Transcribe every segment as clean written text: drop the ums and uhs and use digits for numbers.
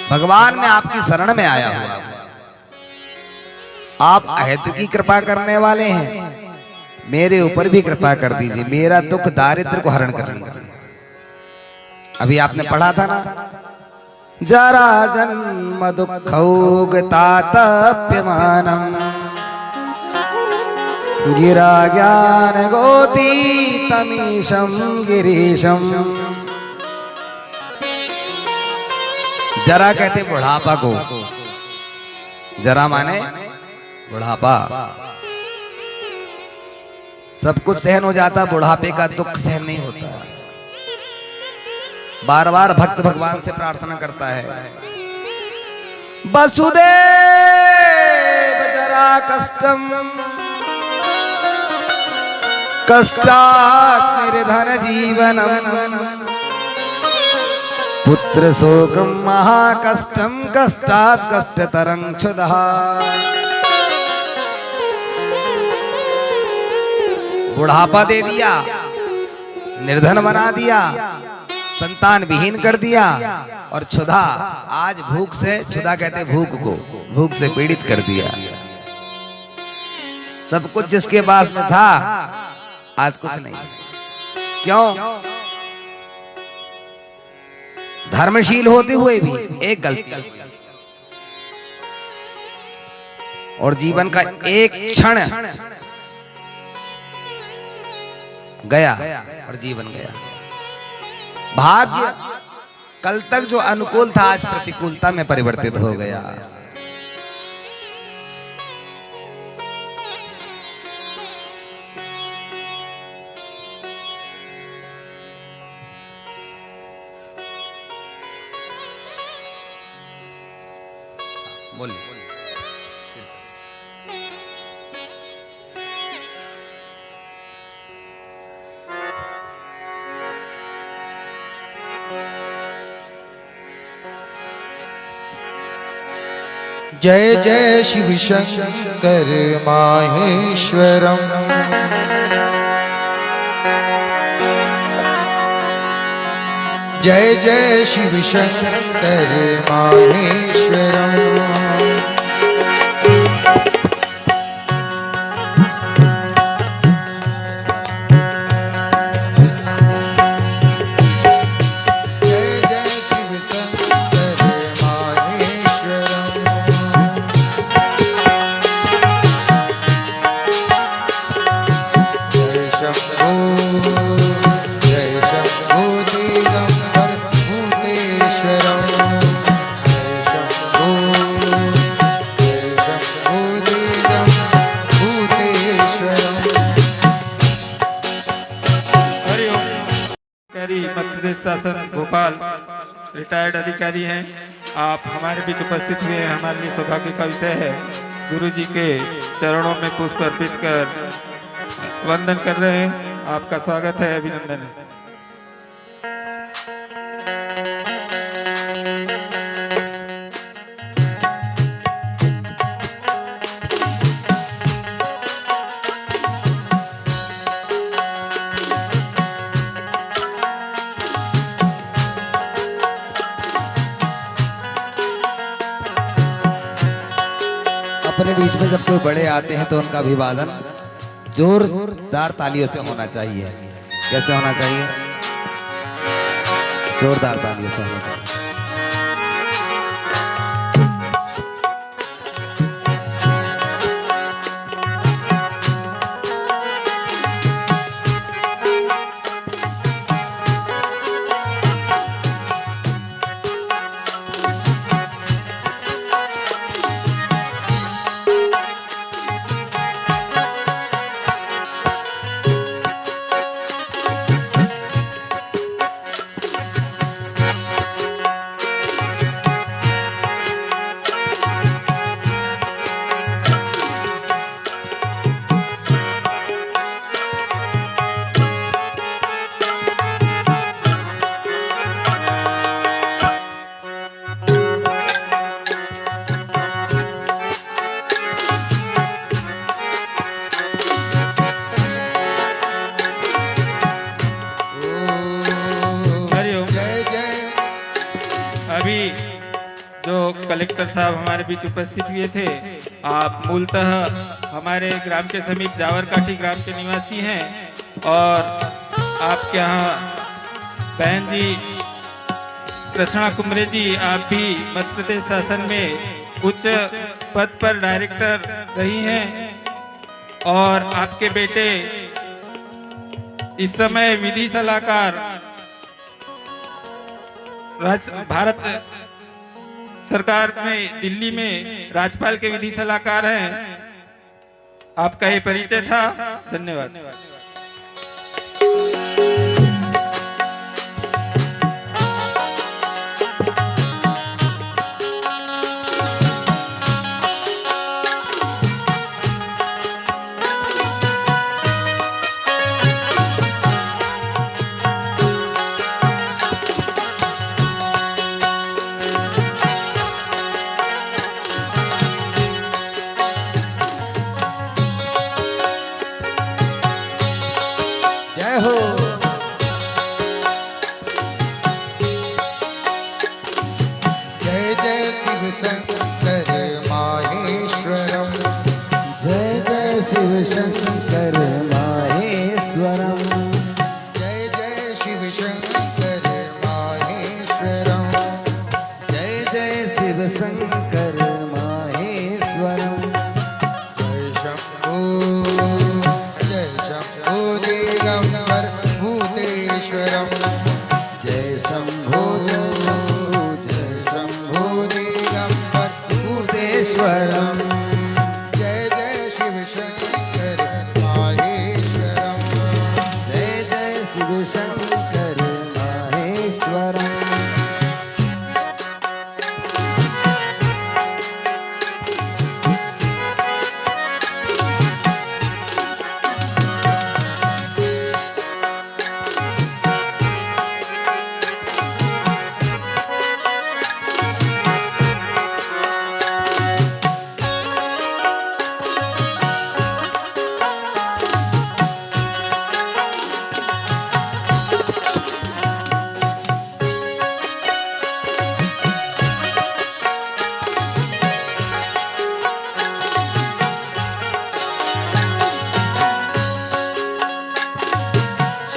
भगवान मैं आपकी शरण में आया हुआ, आप अहेतु की कृपा करने वाले हैं, मेरे ऊपर भी कृपा कर दीजिए, मेरा दुख दारिद्र को हरण कर लीजिए। अभी आपने पढ़ा था ना, जरा जन्म दुःखौगतातप्यमानम् गिरा ज्ञान गोतीतमीशं गिरीशं। जरा कहते बुढ़ापा को, जरा माने बुढ़ापा। सब कुछ सहन हो जाता, बुढ़ापे का दुख सहन नहीं होता। बार बार भक्त भगवान से प्रार्थना करता है, वसुदेव जरा कष्टम कष्टात् निर्धन जीवनम पुत्र शोकम महाकष्टम कष्टात् कष्टतरं क्षुधः। बुढ़ापा दे दिया, निर्धन बना दिया, संतान विहीन कर दिया, और क्षुधा, आज भूख से, क्षुधा कहते भूख को, भूख से पीड़ित कर दिया। सब कुछ जिसके पास में था आज कुछ नहीं। क्यों? धर्मशील होते हुए भी एक गलती, और जीवन का एक क्षण गया और जीवन गया। भाग्य कल तक जो अनुकूल था आज प्रतिकूलता में परिवर्तित हो गया। बोलिए। जय जय शिव शंकर माहेश्वरम। जय जय शिव शंकर माहेश्वरम। मध्य प्रदेश शासन भोपाल रिटायर्ड अधिकारी हैं। आप हमारे बीच उपस्थित हुए हैं, हमारे लिए सौभाग्य का विषय है। गुरु जी के चरणों में पुष्प अर्पित कर वंदन कर रहे हैं। आपका स्वागत है, अभिनंदन है। अपने बीच में जब कोई बड़े आते हैं तो उनका अभिवादन जोरदार तालियों से होना चाहिए। कैसे होना चाहिए? जोरदार तालियों से होना चाहिए। अभी जो कलेक्टर साहब हमारे बीच उपस्थित हुए थे, आप मूलतः हमारे ग्राम के समीप जावरकाठी ग्राम के निवासी हैं और आपके यहाँ बहन जी कृष्णा कुमरे जी, आप भी मध्य प्रदेश शासन में उच्च पद पर डायरेक्टर रही हैं और आपके बेटे इस समय विधि सलाहकार भारत सरकार में दिल्ली में राज्यपाल के विधि सलाहकार हैं। आपका ये परिचय था। धन्यवाद। जय हो। जय जय शिव शंकर माहेश्वरम, जय जय शिव शंकर माहेश्वरम, जय जय शिव शंकर माहेश्वरम, जय जय शिव शंकर माहेश्वरम, जय शंभो दिगंबर भूतेश्वरम, जय शंभो जय शंभो दिगंबर भूतेश्वरम, जय जय शिव शंकर माहेश्वरम, जय जय शिव शंकर माहेश्वरम।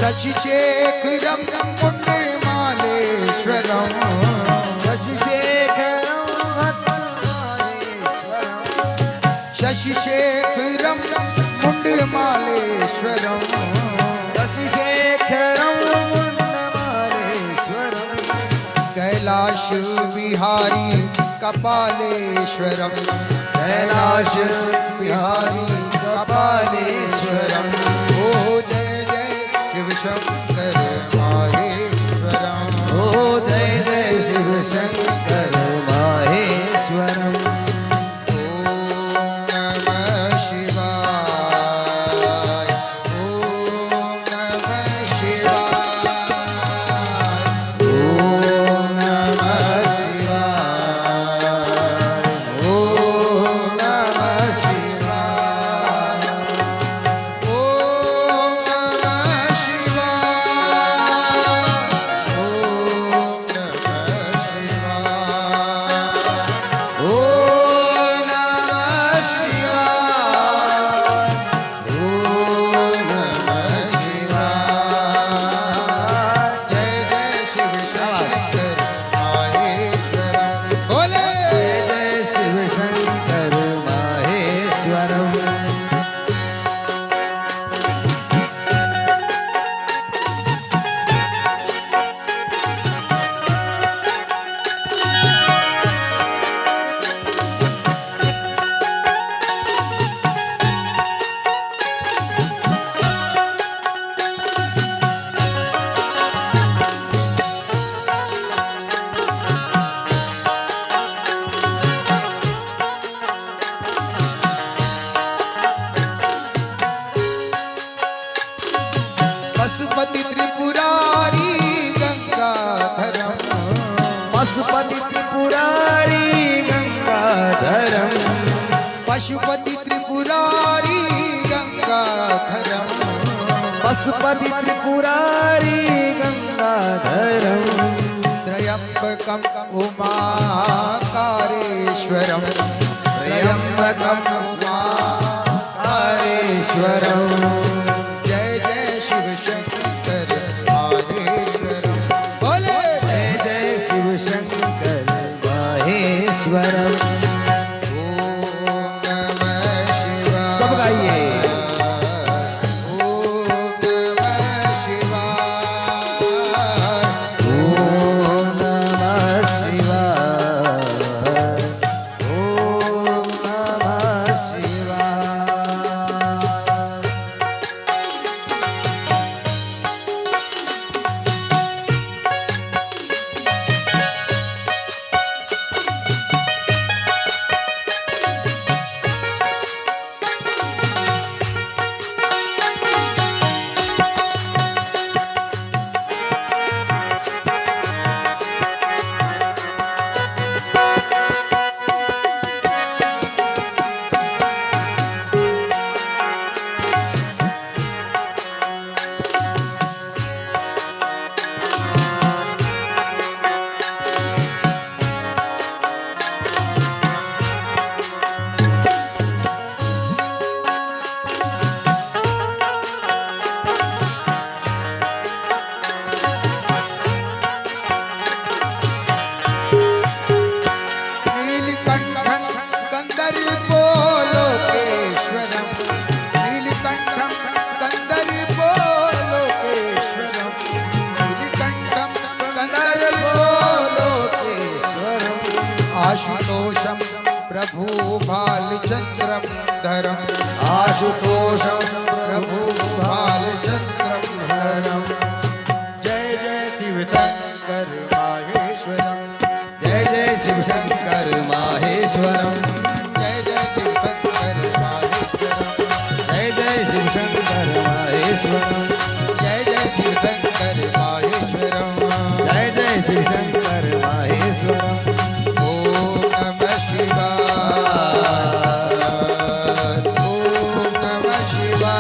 शशिशेखरम पुण्यमालेश्वरम, शशिशेखरं भक्तमाहेश्वरं, शशिशेखरम मुंडमालेश्वरम, शशिशेखरं मुण्डमालेश्वरं, कैलाश विहारी कपालेश्वरम, कैलाश बिहारी कपालेश्वरम, ओ जय जय शिव शंकर माहेश्वरम, ओ जय जय शिव शंकर माहेश्वरम, ओम नमः शिवाय, ओम नमः शिवाय, ओम नमः शिवाय, ओम नमः शिवाय, ओम नमः शिवाय, ओम नमः शिवाय, ओम नमः शिवाय, जय जय शिव शंकर माहेश्वरम, बोले जय जय शिव शंकर माहेश्वरम। पशुपति त्रिपुरारी गंगाधरम, पशुपति त्रिपुरारी गंगाधरम, पशुपति त्रिपुरारी गंगाधरम, पशुपति त्रिपुरारी गंगाधरम, त्रयंबक उमाकारेश्वरं त्र्यम्बकम् उमाकारेश्वरं जय जय शिव शंकर माहेश्वरम बोले जय जय शिव शंकर माहेश्वरम। सब गाइए। आशुतोषं प्रभु भालचंद्रं धरम् आशुतोषं प्रभु भालचंद्रं धरम् जय जय शिव शंकर माहेश्वरम जय जय शिव शंकर माहेश्वरम जय जय शिव शंकर माहेश्वरम जय जय शिव शंकर माहेश्वरम जय जय शिव शंकर माहेश्वरम जय जय शिव शंकर माहेश्वरम। ओम नमः शिवाय ओम नमः शिवाय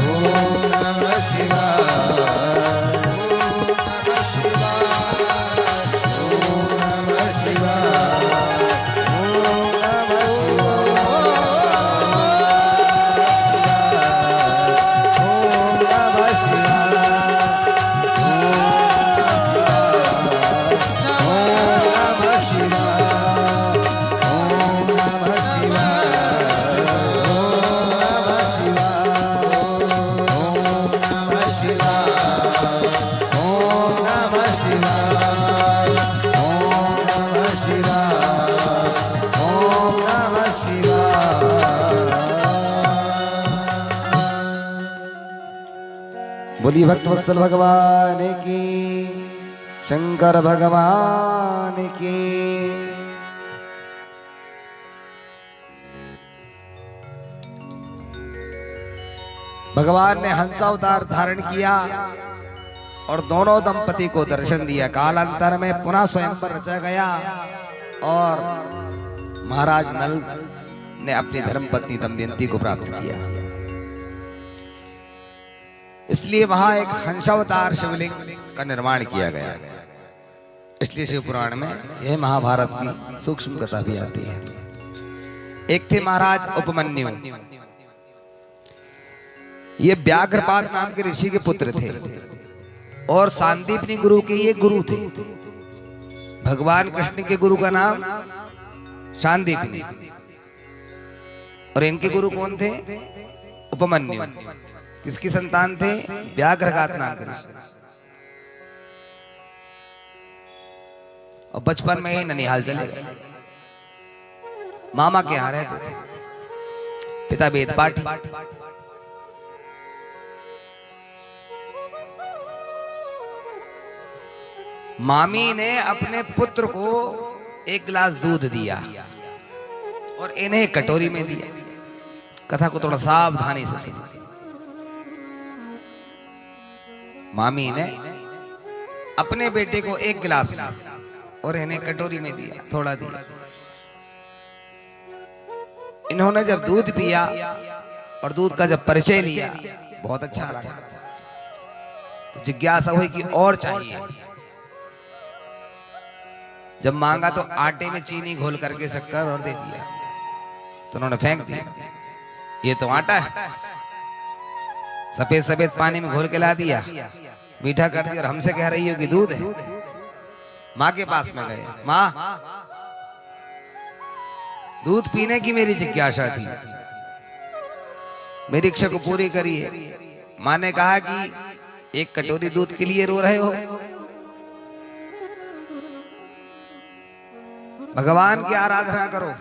ओम नमः शिवाय ओम नमः शिवाय ओम नमः बोली भक्तवत्सल भगवान की, शंकर भगवान की। भगवान ने हंसावतार धारण किया और दोनों दंपति को दर्शन दिया। कालांतर में पुनः स्वयं पर रचा गया और महाराज नल ने अपनी धर्मपत्नी दमयंती को प्राप्त किया। इसलिए वहां एक हंसावतार शिवलिंग का निर्माण किया गया। इसलिए शिव पुराण में यह महाभारत की सूक्ष्म कथा भी आती है। एक थे महाराज उपमन्यु। ये व्याघ्रपाद नाम के ऋषि के पुत्र थे और सांदीपनी गुरु के ये गुरु थे। भगवान कृष्ण के गुरु का नाम सांदीपनी और इनके गुरु कौन थे? उपमन्यु। किसकी संतान थे? व्याघ्रघात नाम के ऋषि। और बचपन में ही ननिहाल चले गए, मामा के यहाँ रहते थे। पिता वेद पाठी। मामी ने अपने पुत्र को एक गिलास दूध दिया और इन्हें कटोरी में दिया। कथा को थोड़ा सावधानी से सुनो। मामी ने अपने बेटे को एक गिलास दिया और इन्हें कटोरी में दिया, थोड़ा दिया। इन्होंने जब दूध पिया और दूध का जब परिचय लिया, बहुत अच्छा लगा। तो जिज्ञासा हुई कि और चाहिए। जब मांगा तो आटे में चीनी घोल करके शक्कर और दे दिया, तो उन्होंने फेंक दिया। ये तो आटा है। सफेद सफेद पानी में घोल के ला दिया, मीठा कर दिया, और हमसे कह रही हो कि दूध है। माँ के पास में गए, माँ दूध पीने की मेरी जिज्ञासा थी, मेरी इच्छा को पूरी करिए। माँ ने कहा कि एक कटोरी दूध के लिए रो रहे हो? भगवान की आराधना करो,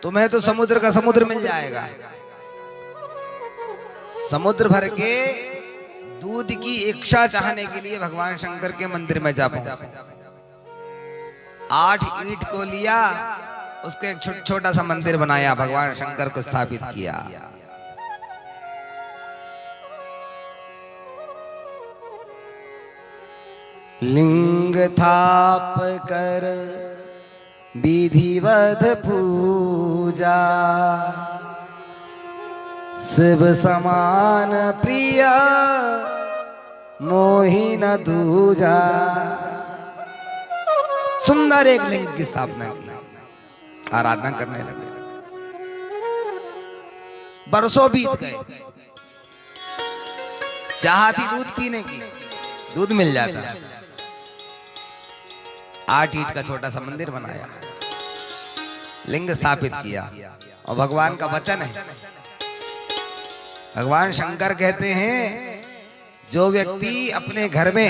तुम्हें तो समुद्र का समुद्र मिल जाएगा। समुद्र भर के दूध की इच्छा चाहने के लिए भगवान शंकर के मंदिर में जा पहुंचे। 8 ईंट को लिया, उसके एक छोटा सा मंदिर बनाया, भगवान शंकर को स्थापित किया। लिंग थाप कर विधिवत पूजा, शिव समान प्रिय मोहि न दूजा। सुंदर एक लिंग की स्थापना की, आराधना करने लगे। बरसों बीत गए, चाहती दूध पीने की, दूध मिल जाता। 8 ईंट का छोटा सा मंदिर बनाया, लिंग स्थापित किया, और भगवान का वचन है। भगवान शंकर कहते हैं, जो व्यक्ति अपने घर में,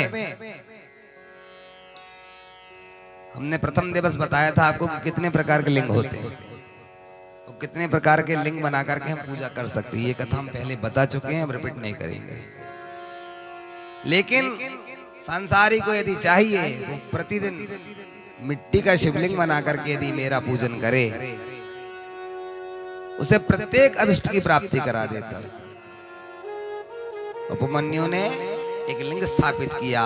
हमने प्रथम दिवस बताया था आपको कि कितने प्रकार के लिंग होते हैं, तो कितने प्रकार के लिंग बना करके हम पूजा कर सकते हैं। ये कथा हम पहले बता चुके हैं, हम रिपीट नहीं करेंगे। लेकिन संसारी को यदि चाहिए, वो प्रतिदिन मिट्टी का शिवलिंग बना करके यदि मेरा पूजन करे, उसे प्रत्येक अभिष्ट की प्राप्ति करा देता है। उपमन्यु ने एक लिंग स्थापित किया।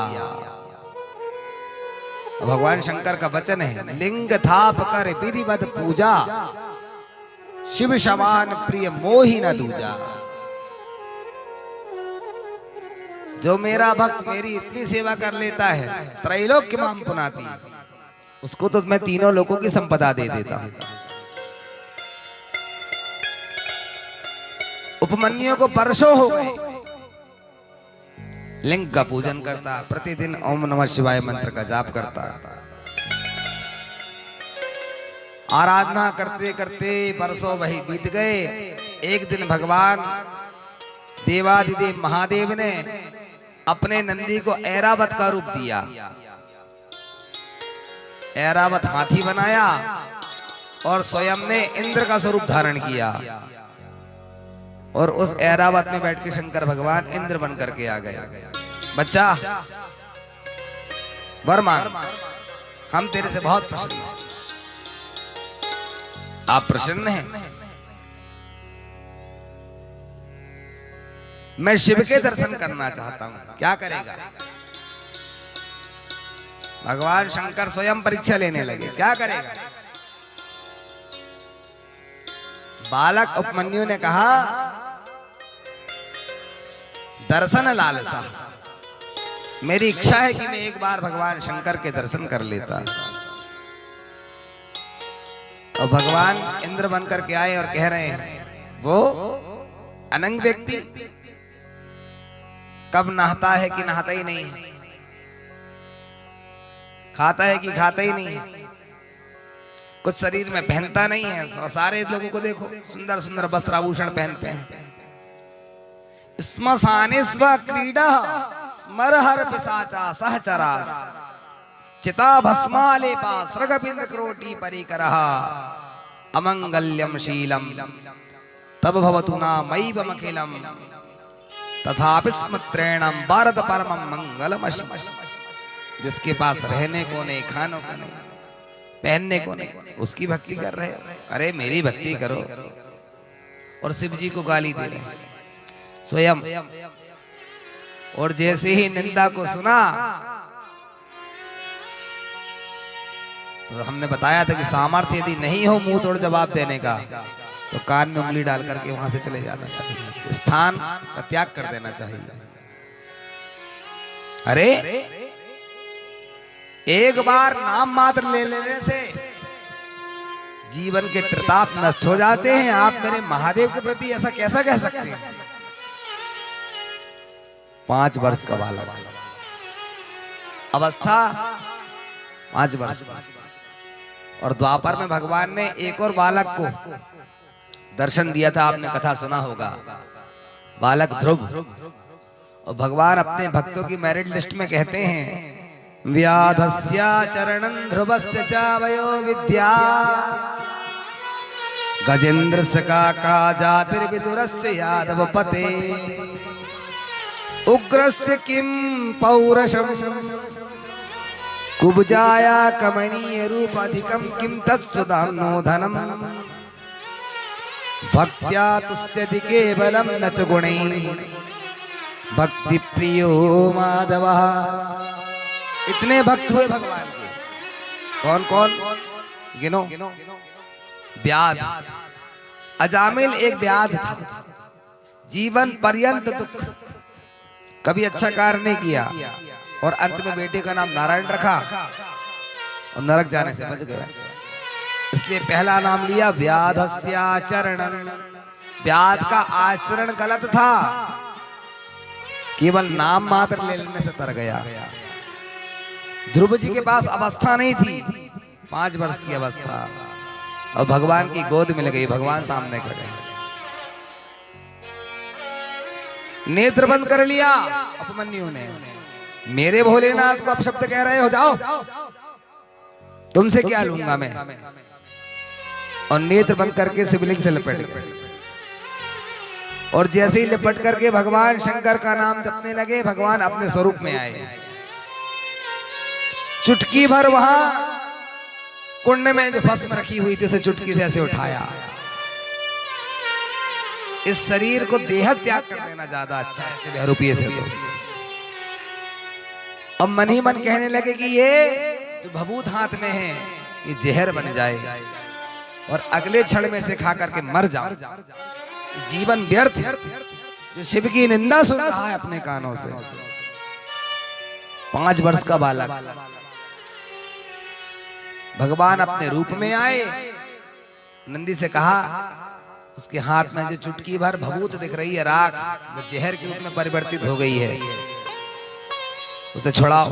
भगवान शंकर का वचन है, लिंग थाप कर विधिवत पूजा, शिव समान प्रिय मोहि न दूजा। जो मेरा भक्त मेरी इतनी सेवा कर लेता है, त्रैलोक्य माम पुनाति, उसको तो मैं तीनों लोगों की संपदा दे देता हूं। उपमन्यु को वर्षों हो गए, लिंग का पूजन करता, प्रतिदिन ओम नमः शिवाय मंत्र का जाप करता, आराधना करते करते वर्षों वही बीत गए। एक दिन भगवान देवाधिदेव महादेव ने अपने नंदी को ऐरावत का रूप दिया। ऐरावत हाथी बनाया और स्वयं ने इंद्र का स्वरूप धारण किया, और उस ऐरावत में बैठ के शंकर भगवान इंद्र बन करके आ गए। बच्चा वर मांग, हम तेरे से बहुत प्रसन्न हैं। आप प्रसन्न हैं? मैं शिव के दर्शन करना चाहता हूं। क्या करेगा? भगवान शंकर स्वयं परीक्षा लेने लगे, क्या करेगा? बालक उपमन्यु ने कहा, दर्शन लालसा, मेरी इच्छा है कि मैं एक बार भगवान शंकर के दर्शन कर लेता। और भगवान इंद्र बन करके आए और कह रहे हैं, वो अनंग व्यक्ति कब नहाता है कि नहाता ही नहीं है, खाता है कि खाता ही नहीं है, कुछ शरीर में पहनता नहीं है। और सारे लोगों को देखो, सुंदर सुंदर वस्त्र आभूषण पहनते हैं। स्मशाने स्व क्रीडा स्मरहर पिशाचा सहचरास, चिता भस्मालेपा सृगपिंड क्रोटी परिकरः, अमंगल्यम शीलम तब भवतु नामैवमखिलम, तथापि स्मत्रेणम भारत परमं मंगलमशि। जिसके पास रहने को नहीं, खाने को नहीं, पहनने को नहीं, उसकी भक्ति कर रहे हो। अरे मेरी भक्ति करो। और शिव जी को गाली दे रहे स्वयं। और जैसे ही निंदा को सुना, तो हमने बताया था कि सामर्थ्य यदि नहीं हो मुंह तोड़ जवाब देने का, तो कान में उंगली डाल करके वहां से चले जाना चाहिए, स्थान का त्याग कर देना चाहिए। अरे एक बार नाम मात्र ले लेने से जीवन के प्रताप नष्ट हो जाते हैं। आप मेरे महादेव के प्रति ऐसा कैसा कह सकते हैं? 5 वर्ष का बालक, अवस्था 5 वर्ष। और द्वापर में भगवान ने एक और बालक को दर्शन दिया था, आपने कथा सुना होगा, बालक ध्रुव। और भगवान अपने भक्तों की मेरिट लिस्ट में कहते हैं व्याधस्या चरणं ध्रुवस्य च वयो विद्या गजेन्द्रस्य का जातिर्विदुरस्य यादव पते उग्रस्य किं पौरुषं कुब्जाया कमनीय रूप अधिकं किं तत्सुधाम्नो धनम् भक्त्या तुष्यति केवलं न च गुणैः भक्ति प्रियो माधवः। इतने भक्त हुए भगवान के, कौन कौन गिनो? व्याध, अजामिल एक व्याध था, जीवन पर्यंत दुख, कभी अच्छा कार्य नहीं किया और अंत में बेटे का नाम नारायण रखा और नरक जाने से बच गया। इसलिए पहला नाम लिया व्याधस्याचरणं। व्याध का आचरण गलत था, केवल नाम मात्र ले लेने से तर गया। ध्रुव जी के पास अवस्था नहीं थी, 5 वर्ष की अवस्था, और भगवान की गोद मिल गई, भगवान सामने खड़े। नेत्र बंद कर लिया उपमन्यु ने, मेरे भोलेनाथ को अपशब्द कह रहे हो, जाओ तुमसे क्या लूंगा मैं। और नेत्र बंद करके शिवलिंग से लपेट गए। और जैसे ही लिपट करके भगवान शंकर का नाम जपने लगे, भगवान अपने स्वरूप में आए। चुटकी भर वहां कुंड में जो भस्म रखी हुई थी उसे चुटकी से ऐसे उठाया। इस शरीर को देह त्याग कर देना ज्यादा अच्छा है ऐसे बहरूपिये से। अब मन ही मन कहने लगे कि ये जो भभूत हाथ में है ये जहर बन जाए और अगले क्षण में से खा करके मर जाओ, जीवन व्यर्थ है। जो शिव की निंदा सुन रहा है अपने कानों से। 5 वर्ष का बालक, भगवान अपने रूप में आए, नंदी से कहा, उसके हाथ में जो चुटकी भर भभूत दिख रही है राख, वो जहर के रूप में परिवर्तित हो गई है, उसे छुड़ाओ।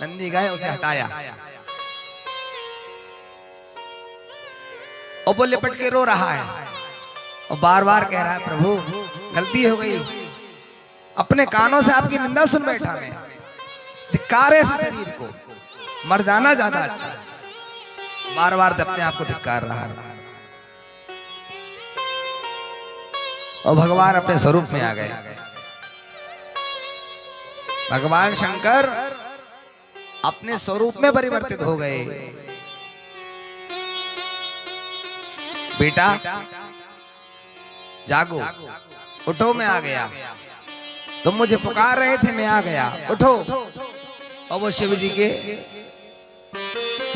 नंदी गए, उसे हटाया और वो लिपट के रो रहा है और बार बार कह रहा है प्रभु गलती हो गई, अपने कानों से आपकी निंदा सुन बैठा मैं, धिक्कार है इस शरीर को, मर जाना ज्यादा अच्छा। बार बार अपने आप को धिक्कार रहा है। और भगवान अपने स्वरूप में आ गए। भगवान शंकर अपने स्वरूप में परिवर्तित हो गए। बेटा जागो, उठो, मैं आ गया, तुम मुझे पुकार रहे थे, मैं आ गया, उठो। और वो शिव जी के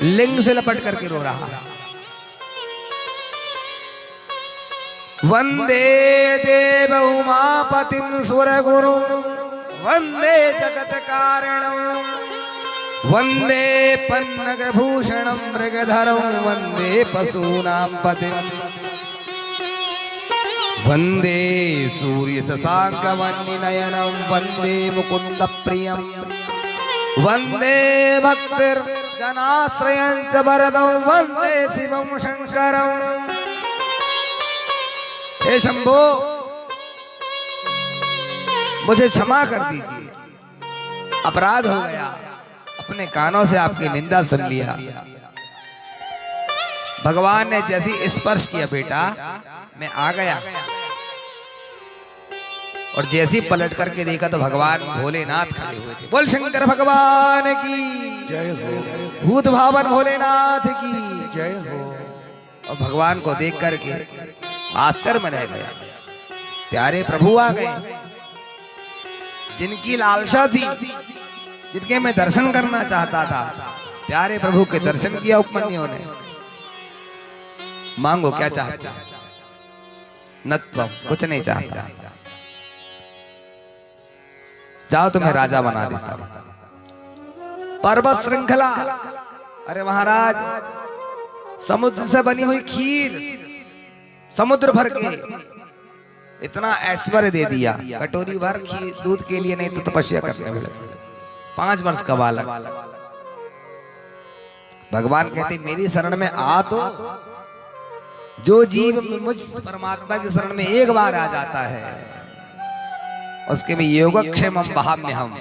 लिंग से लपट करके रो रहा। वंदे देव उमापतिं सुरगुरु वंदे जगत कारणं वंदे पन्नग भूषणं मृगधरं वंदे पशूनां पतिं वंदे सूर्य शशांक वह्निनयनं वंदे मुकुंद प्रियं वंदे भक्तिर जनाश्रयं च वरदं वंदे शिवं शंकरं। हे शंभो, मुझे क्षमा कर दीजिए, अपराध हो गया, अपने कानों से आपकी निंदा सुन लिया। भगवान ने जैसी स्पर्श किया बेटा, मैं आ गया। और जैसी पलट करके देखा तो भगवान भोलेनाथ खड़े हुए थे। बोल शंकर भगवान की जय हो, भूत भावन भोलेनाथ की जय हो। और भगवान को देख करके आश्चर्य में रह गया। प्यारे प्रभु आ गए, जिनकी लालसा थी, जिनके मैं दर्शन करना चाहता था, प्यारे प्रभु के दर्शन किया उपमन्यु ने। मांगो क्या चाहता? नत्वम, कुछ नहीं चाहता, जाओ तुम्हें राजा बना देता हूं। पर्वत श्रृंखला। अरे महाराज, समुद्र से बनी हुई खीर, समुद्र भर के इतना ऐश्वर्य दे दिया, कटोरी भर खीर दूध के लिए नहीं तो तपस्या करने वाले 5 वर्ष का बालक। भगवान कहते मेरी शरण में आ तो जो जीव मुझ परमात्मा की शरण में एक बार आ जाता है उसके में योगक्षेमम वहाम्यहम्,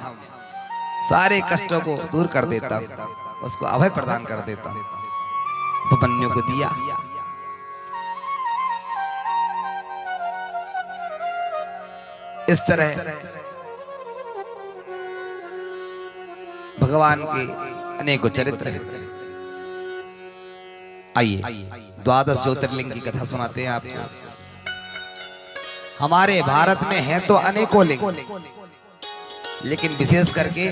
सारे कष्टों को दूर कर देता हूं, उसको अभय प्रदान कर देता हूं। उपमन्यु को दिया। इस तरह भगवान के अनेकों चरित्र हैं। आइए 12 ज्योतिर्लिंग की कथा सुनाते हैं आपको। हमारे भारत में है तो अनेकों लिंग, लेकिन विशेष करके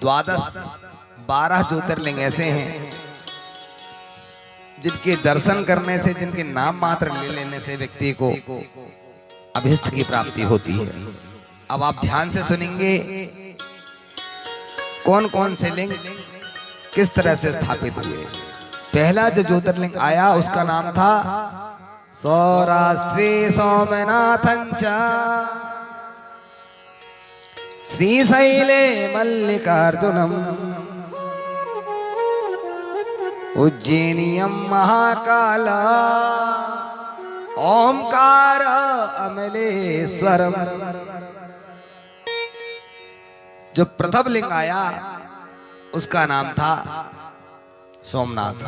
12 ज्योतिर्लिंग ऐसे हैं जिनके दर्शन करने से, जिनके नाम मात्र ले लेने से व्यक्ति को अभिष्ट की प्राप्ति होती है। अब आप ध्यान से सुनेंगे कौन कौन से लिंग किस तरह से स्थापित हुए। पहला जो ज्योतिर्लिंग आया उसका नाम था सौराष्ट्रे सोमनाथंच श्रीशैले मल्लिकार्जुनम उज्जैनियम महाकाल ओंकार अमलेश्वरम। जो प्रथम लिंग आया उसका नाम था सोमनाथ।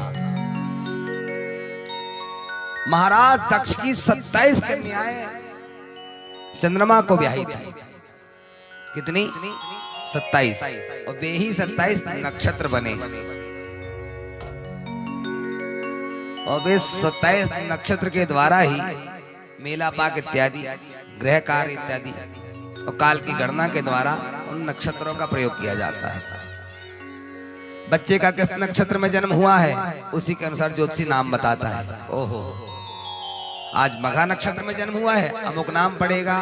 महाराज दक्ष की 27 कन्याएं चंद्रमा को ब्याही थी। कितनी? 27। और वे ही 27 नक्षत्र बने। और वे 27 नक्षत्र के द्वारा ही मेला पाक इत्यादि, ग्रह कार्य इत्यादि और काल की गणना के द्वारा उन नक्षत्रों का प्रयोग किया जाता है। बच्चे का किस नक्षत्र में जन्म हुआ है उसी के अनुसार ज्योतिषी नाम बताता है। ओहो, आज मघा नक्षत्र में जन्म हुआ है, अमुक नाम पड़ेगा,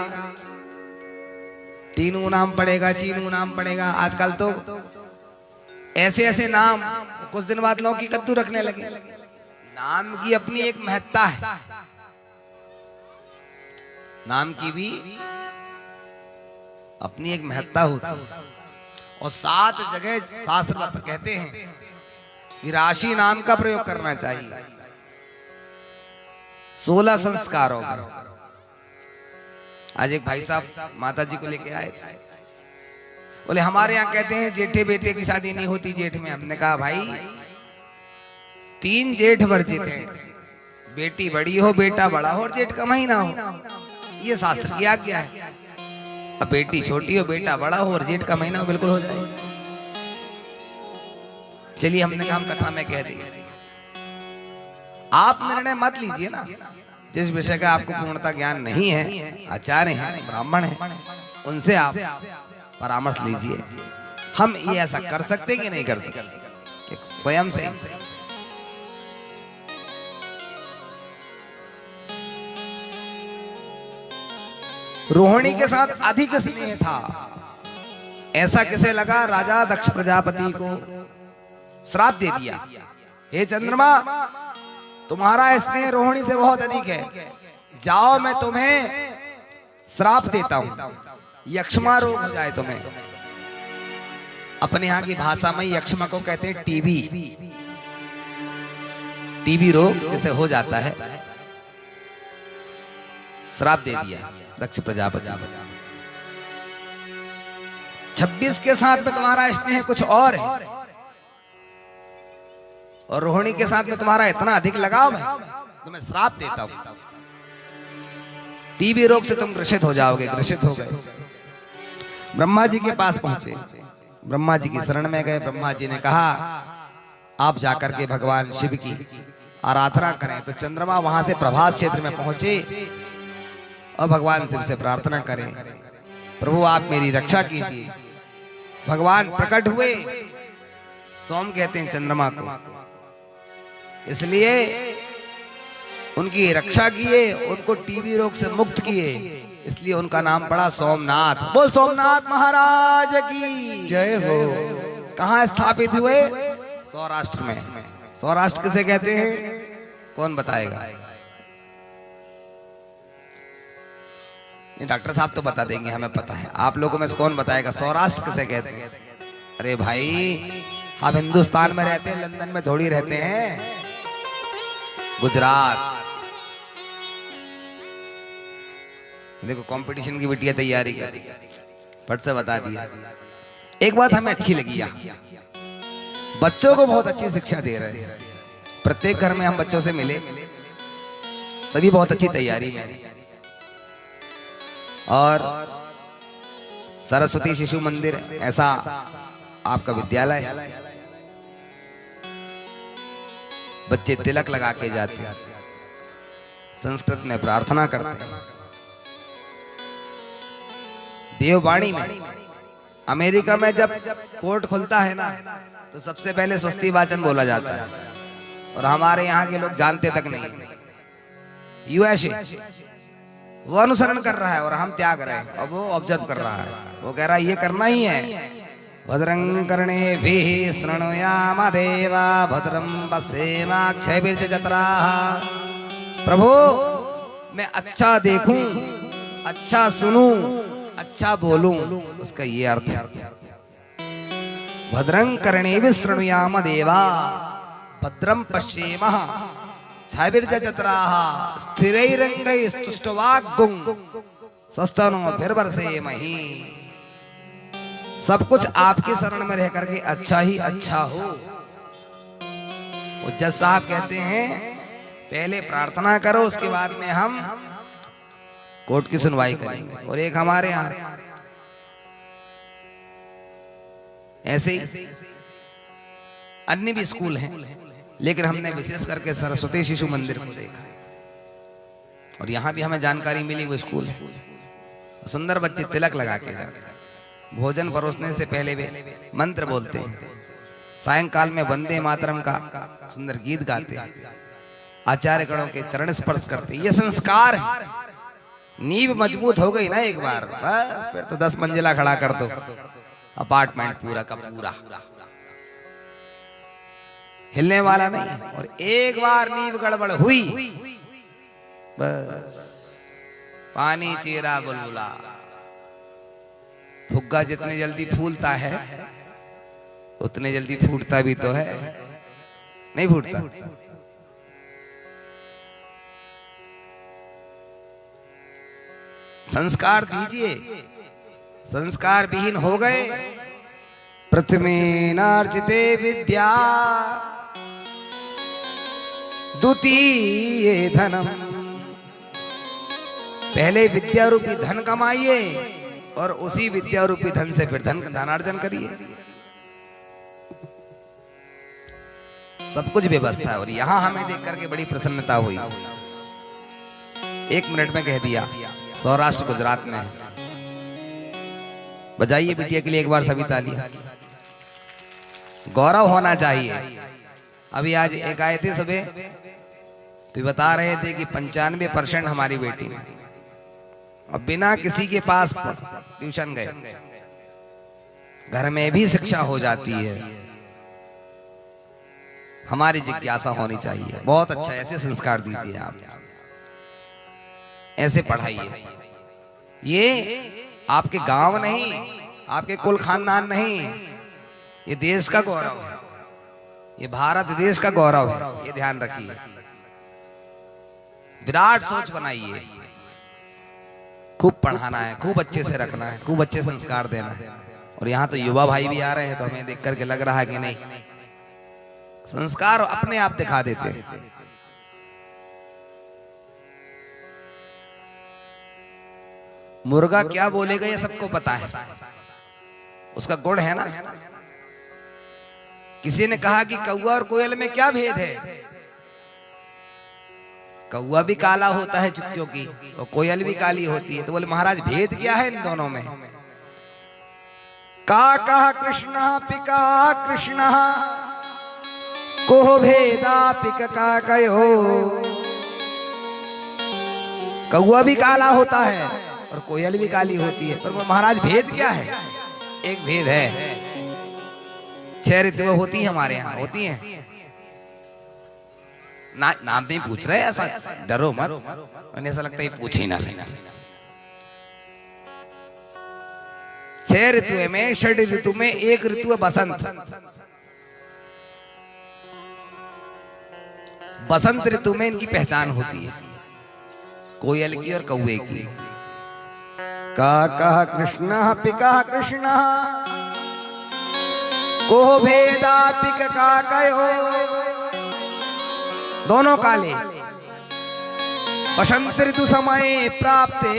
तीनू नाम पड़ेगा, चीनू नाम पड़ेगा। आजकल तो ऐसे ऐसे नाम, कुछ दिन बाद लौकी कद्दू रखने लगे। नाम की अपनी एक महत्ता है, नाम की भी अपनी एक महत्ता होती है। और 7 जगह शास्त्र कहते हैं कि राशि नाम का प्रयोग करना चाहिए 16 संस्कारों में। आज एक भाई साहब माता जी को लेके आए थे, बोले हमारे यहाँ कहते हैं जेठे बेटे की शादी नहीं होती जेठ में। हमने कहा भाई 3 जेठ वर्जित हैं, बेटी बड़ी हो, बेटा बड़ा हो और जेठ का महीना हो, ये शास्त्र की आज्ञा है। अब बेटी छोटी हो, बेटा बड़ा हो और जेठ का महीना हो, बिल्कुल हो जाए। चलिए हमने कहा हम कथा में कह दी। आप निर्णय मत लीजिए ना, जिस विषय का आपको पूर्णता ज्ञान नहीं है, आचार्य हैं, ब्राह्मण हैं, उनसे आप परामर्श लीजिए। हम ये ऐसा कर सकते कि नहीं कर सकते स्वयं से। रोहिणी के साथ अधिक स्नेह था, ऐसा किसे लगा? राजा दक्ष प्रजापति को श्राप दे दिया, हे चंद्रमा तुम्हारा स्नेह रोहिणी से बहुत अधिक है, जाओ मैं तुम्हें श्राप देता हूं, यक्ष्मा रोग हो जाए तुम्हें। अपने यहाँ की भाषा में यक्ष्मा को कहते हैं टीबी, टीबी रोग जैसे हो जाता है। श्राप दे दिया दक्ष प्रजापति। 26 के साथ में तुम्हारा स्नेह कुछ और है और रोहिणी के साथ में तुम्हारा इतना अधिक लगाव है, तुम्हें श्राप देता हूं, टीबी रोग से तुम ग्रसित हो जाओगे। ग्रसित हो गए, ब्रह्मा जी के पास पहुंचे, ब्रह्मा जी की शरण में गए। ब्रह्मा जी ने कहा आप जाकर के भगवान शिव की आराधना करें। तो चंद्रमा वहां से प्रभास क्षेत्र में पहुंचे और भगवान शिव से प्रार्थना करें, प्रभु आप मेरी रक्षा कीजिए। भगवान प्रकट हुए, सोम कहते हैं चंद्रमा को, इसलिए उनकी रक्षा किए, उनको टीबी रोग से मुक्त किए, इसलिए उनका नाम पड़ा सोमनाथ। बोल सोमनाथ महाराज की जय हो। कहाँ स्थापित हुए? सौराष्ट्र में। सौराष्ट्र किसे कहते हैं? कौन बताएगा? डॉक्टर साहब तो बता देंगे, हमें पता है। आप लोगों में से कौन बताएगा सौराष्ट्र किसे कहते हैं? अरे भाई, हम हिंदुस्तान में रहते हैं, लंदन में थोड़ी रहते हैं। गुजरात। देखो कंपटीशन की बिटिया तैयारी कर, फट से बता दिया। एक बात हमें अच्छी लगी, यहाँ बच्चों को बहुत अच्छी शिक्षा दे रहे हैं। प्रत्येक घर में हम बच्चों से मिले, सभी बहुत अच्छी तैयारी में हैं। और सरस्वती शिशु मंदिर ऐसा आपका विद्यालय, बच्चे तिलक लगा के जाते हैं, संस्कृत में प्रार्थना करते हैं। देववाणी में, अमेरिका में जब कोर्ट खुलता है ना, तो सबसे पहले स्वस्ति वाचन बोला जाता है, और हमारे यहाँ के लोग जानते तक नहीं। यूएसए वो अनुसरण कर रहा है और हम त्याग रहे हैं, और वो ऑब्जर्व कर रहा है। वो कह रहा है ये करना ही है। भद्रं कर्णेभिः शृणुयाम देवा भद्रं पश्येमाक्षभिर्यजत्राः। प्रभु, मैं अच्छा देखूं, अच्छा सुनूं, अच्छा बोलूं, उसका ये अर्थ है। भद्रं कर्णेभिः शृणुयाम देवा भद्रं पश्येमः छाभिर्यजत्राः स्थिरैरङ्गैस्तुष्टवाग्गुं सस्तनोभिर्वर्षेमहि। सब कुछ आपकी शरण में रह करके अच्छा ही अच्छा हो। वो जज साहब कहते हैं पहले प्रार्थना करो, उसके बाद में हम कोर्ट की सुनवाई करेंगे। और एक हमारे यहाँ ऐसे ही अन्य भी स्कूल हैं, लेकिन हमने विशेष करके सरस्वती शिशु मंदिर को देखा, और यहाँ भी हमें जानकारी मिली वो स्कूल है। सुंदर बच्चे तिलक लगा के जाते हैं, भोजन परोसने से पहले वे मंत्र बोलते हैं, सायंकाल में वंदे मातरम का सुंदर गीत गाते हैं, आचार्य गणों के चरण स्पर्श करते हैं। ये संस्कार है। नींव मजबूत हो गई ना एक बार, बस फिर तो 10 मंजिला खड़ा कर दो, अपार्टमेंट पूरा का पूरा, हिलने वाला नहीं। और एक बार नींव गड़बड़ हुई, बस पानी चीरा बुलबुला। फुग्गा जितने जल्दी फूलता है उतने जल्दी फूटता भी तो है, नहीं फूटता? संस्कार दीजिए। संस्कार विहीन हो गए, प्रथमेनार्जिते विद्या द्वितीये धनम। पहले विद्या रूपी धन कमाइए और उसी विद्या रूपी धन से फिर धनार्जन करिए। सब कुछ व्यवस्था है। और यहां हमें देख करके बड़ी प्रसन्नता हुई। 1 मिनट में कह दिया, सौराष्ट्र गुजरात में। बजाइए बिटिया के लिए एक बार सभी तालियां। गौरव होना चाहिए। अभी आज एक आए थे सुबह, तो बता रहे थे कि 95% हमारी बेटी और बिना किसी के पास ट्यूशन गए घर में भी शिक्षा हो जाती है। हमारी जिज्ञासा होनी चाहिए। बहुत अच्छा, ऐसे संस्कार दीजिए आप, ऐसे पढ़ाइए। ये आपके गांव नहीं, आपके कुल खानदान नहीं, ये देश का गौरव है, ये भारत देश का गौरव है। ये ध्यान रखिए। विराट सोच बनाइए। खूब पढ़ाना है, खूब अच्छे से रखना है, खूब अच्छे संस्कार देना है। और यहाँ तो युवा भाई भी आ रहे हैं, तो हमें देख करके लग रहा है कि नहीं, संस्कार अपने आप दिखा देते हैं। मुर्गा क्या बोलेगा ये सबको पता है, उसका गुण है ना। किसी ने कहा कि कौवा और कोयल में क्या भेद है? कौवा भी काला होता है चुक्कियों की, और कोयल भी काली होती है। तो बोले महाराज भेद क्या है इन दोनों में? का कहा कृष्ण पिका कृष्ण को भेदा पिक का कयो। कौवा भी काला होता है और कोयल भी काली होती है, पर महाराज भेद क्या है? एक भेद है, 6 ऋतुएं होती हैं हमारे यहाँ, होती हैं ना? नाम नहीं पूछ रहे, ऐसा डरो मत, उन्हें ऐसा लगता है पूछे ही ना लेना। 6 ऋतुएं में, 6 ऋतु में एक ऋतु है बसंत। बसंत ऋतु में इनकी पहचान होती है, कोयल की और कौवे की। काकः कृष्णः पिकः कृष्णः को भेदा पिक काकयो, दोनों काले। बसंत ऋतु समय प्राप्ते